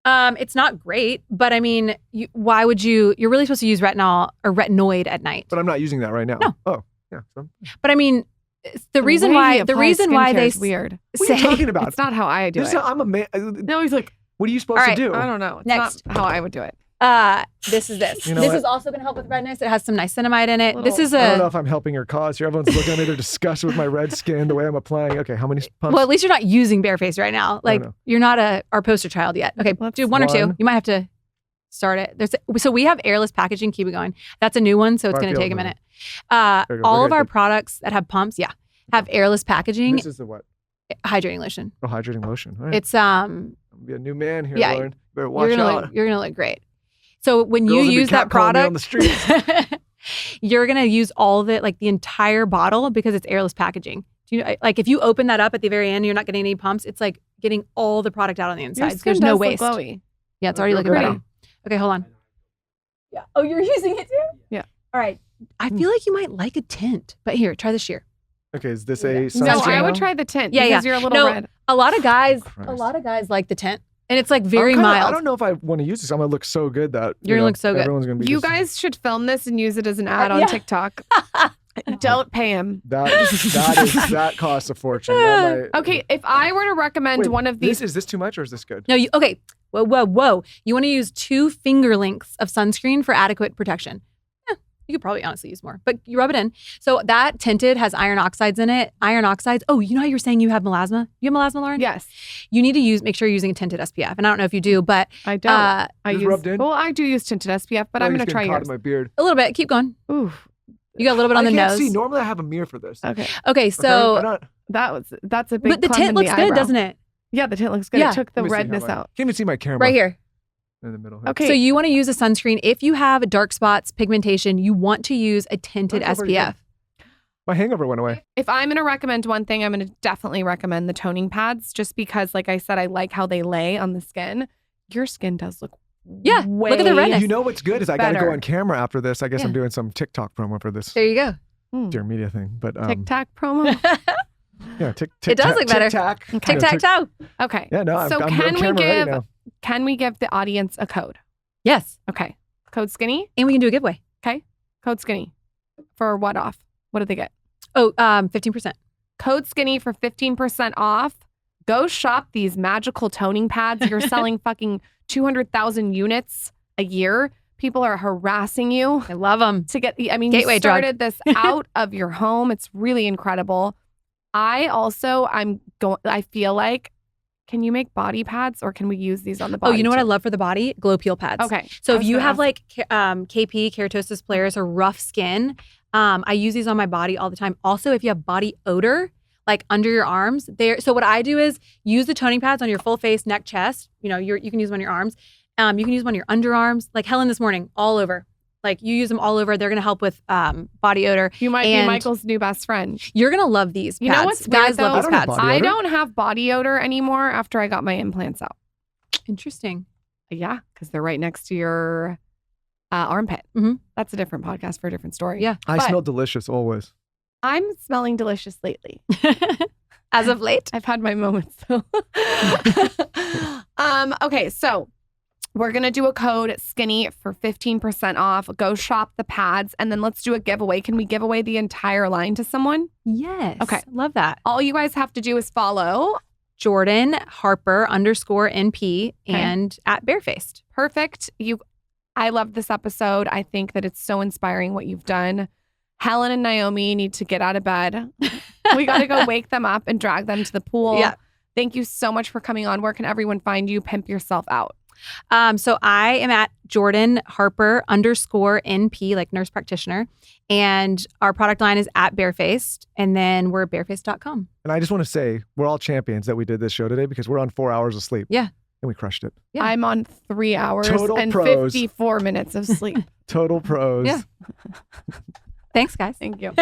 it's not great, but I mean, why would you? You're really supposed to use retinol or retinoid at night. But I'm not using that right now. No. Oh, yeah. So. But I mean, the reason way why he the applies reason why skincare they is weird. What are you say talking about? It's not how I do This it. is, I'm a man. No, he's like, What are you supposed All to right, do? I don't know. It's Next. not how I would do it. this is this. You know This what? is also going to help with redness. It has some niacinamide in it. This is I don't know a if I'm helping your cause here. Everyone's looking at me. They're disgusted with my red skin, the way I'm applying. Okay, how many pumps? well. At least you're not using Barefaced right now. Like know. you're not our poster child yet. Okay, do one or two. One. You might have to start it. So we have airless packaging. Keep it going. That's a new one, so it's Or I going to feel take a it minute. There you go. All We're of our good. products that have pumps, have airless packaging. This is the what? Hydrating lotion. Oh, hydrating lotion. All right. It's I'm gonna be a new man here, yeah, Lauren. Better watch you're out. gonna look great. So when Girls you will be use that catcalling me on product, the streets. you're gonna use all of it, like the entire bottle, because it's airless packaging. Do you know, like if you open that up at the very end, you're not getting any pumps. It's like getting all the product out on the Your inside. skin There's no does look waste. glowy. Yeah, it's already Okay, looking okay. better. Okay, hold on. Yeah. Oh, you're using it too? Yeah. All right. I feel like you might like a tint, but here, try the sheer. Okay, is this Yeah. a No, No, sunscreen? I would now? try the tint Yeah, because you're a little No, red. A lot of guys, Christ. like the tint, and it's like very I mild. don't know if I want to use this. I'm gonna look so good that You're gonna look so good. Everyone's gonna be. You just- guys should film this and use it as an ad on yeah. TikTok. Don't pay him. That costs a fortune. That might- Okay, if I were to recommend Wait, one of these, Is this too much or is this good? No, okay. Whoa. You want to use 2 finger lengths of sunscreen for adequate protection. You could probably honestly use more, but you rub it in. So that tinted has iron oxides in it. Iron oxides. Oh, you know how you're saying you have melasma? You have melasma, Lauren? yes, You need to make sure you're using a tinted SPF. And I don't know if you do, but I don't. I Just use. rubbed in? Well, I do use tinted SPF, but Oh, I'm he's going to try getting caught yours. in my beard. a little bit. Keep going. Ooh, You got a little bit on I the can't nose. see. Normally I have a mirror for this. okay. Okay, so Okay, That's a big. but the clump tint in looks good, eyebrow. doesn't it? Yeah, the tint looks good. Yeah. It took the Let me see how redness I- out. Can't even see my camera. Right here. In the middle. Okay. So you want to use a sunscreen if you have dark spots, pigmentation. You want to use a tinted Mine's already SPF. My hangover went away. If I'm going to recommend one thing, I'm going to definitely recommend the toning pads, just because, like I said, I like how they lay on the skin. Your skin does look. Yeah, way look at the redness. You know what's good is I got to go better. on camera after this. I guess Yeah. I'm doing some TikTok promo for this There you go. dear media thing. But TikTok promo. Yeah, It does look better. Tic-tac. Okay. Tic-tac-toe. Okay. Yeah, no, So I'm can we camera ready give now. can we give the audience a code? Yes. Okay. Code skinny. And we can do a giveaway. Code skinny. For what off? What did they get? Oh, 15%. Code skinny for 15% off. Go shop these magical toning pads. You're selling fucking 200,000 units a year. People are harassing you I love them. to get the, I mean, Gateway you drug. started this out of your home. It's really incredible. I feel like, can you make body pads or can we use these on the body? Oh, you know what I too? love for the body? Glow peel pads. Okay. So I if was you gonna have ask. like KP, keratosis pilaris, or rough skin, I use these on my body all the time. Also, if you have body odor, like under your arms, so what I do is use the toning pads on your full face, neck, chest. You know, you can use them on your arms. You can use them on your underarms. Like Helen this morning, all over. Like you use them all over. They're gonna help with body odor. You might be and- Michael's new best friend. You're gonna love these pads. You know what's weird, Guys though? love these I don't have pads. body I odor? don't have body odor anymore after I got my implants out. Interesting. Yeah, because they're right next to your armpit. Mhm. That's a different podcast for a different story. Yeah. I But smell delicious always. I'm smelling delicious lately. As of late. I've had my moments though. Okay, so we're gonna do a code skinny for 15% off. Go shop the pads, and then let's do a giveaway. Can we give away the entire line to someone? Yes. Okay. Love that. All you guys have to do is follow. Jordan Harper _NP and at Barefaced. Perfect. I love this episode. I think that it's so inspiring what you've done. Helen and Naomi need to get out of bed. We got to go wake them up and drag them to the pool. Yeah. Thank you so much for coming on. Where can everyone find you? Pimp yourself out. So I am at Jordan Harper _NP, like nurse practitioner. And our product line is at Barefaced. And then we're barefaced.com. And I just want to say, we're all champions that we did this show today because we're on 4 hours of sleep. Yeah. And we crushed it. Yeah. I'm on 3 hours Total and pros. 54 minutes of sleep. Total pros. Yeah. Thanks, guys. Thank you.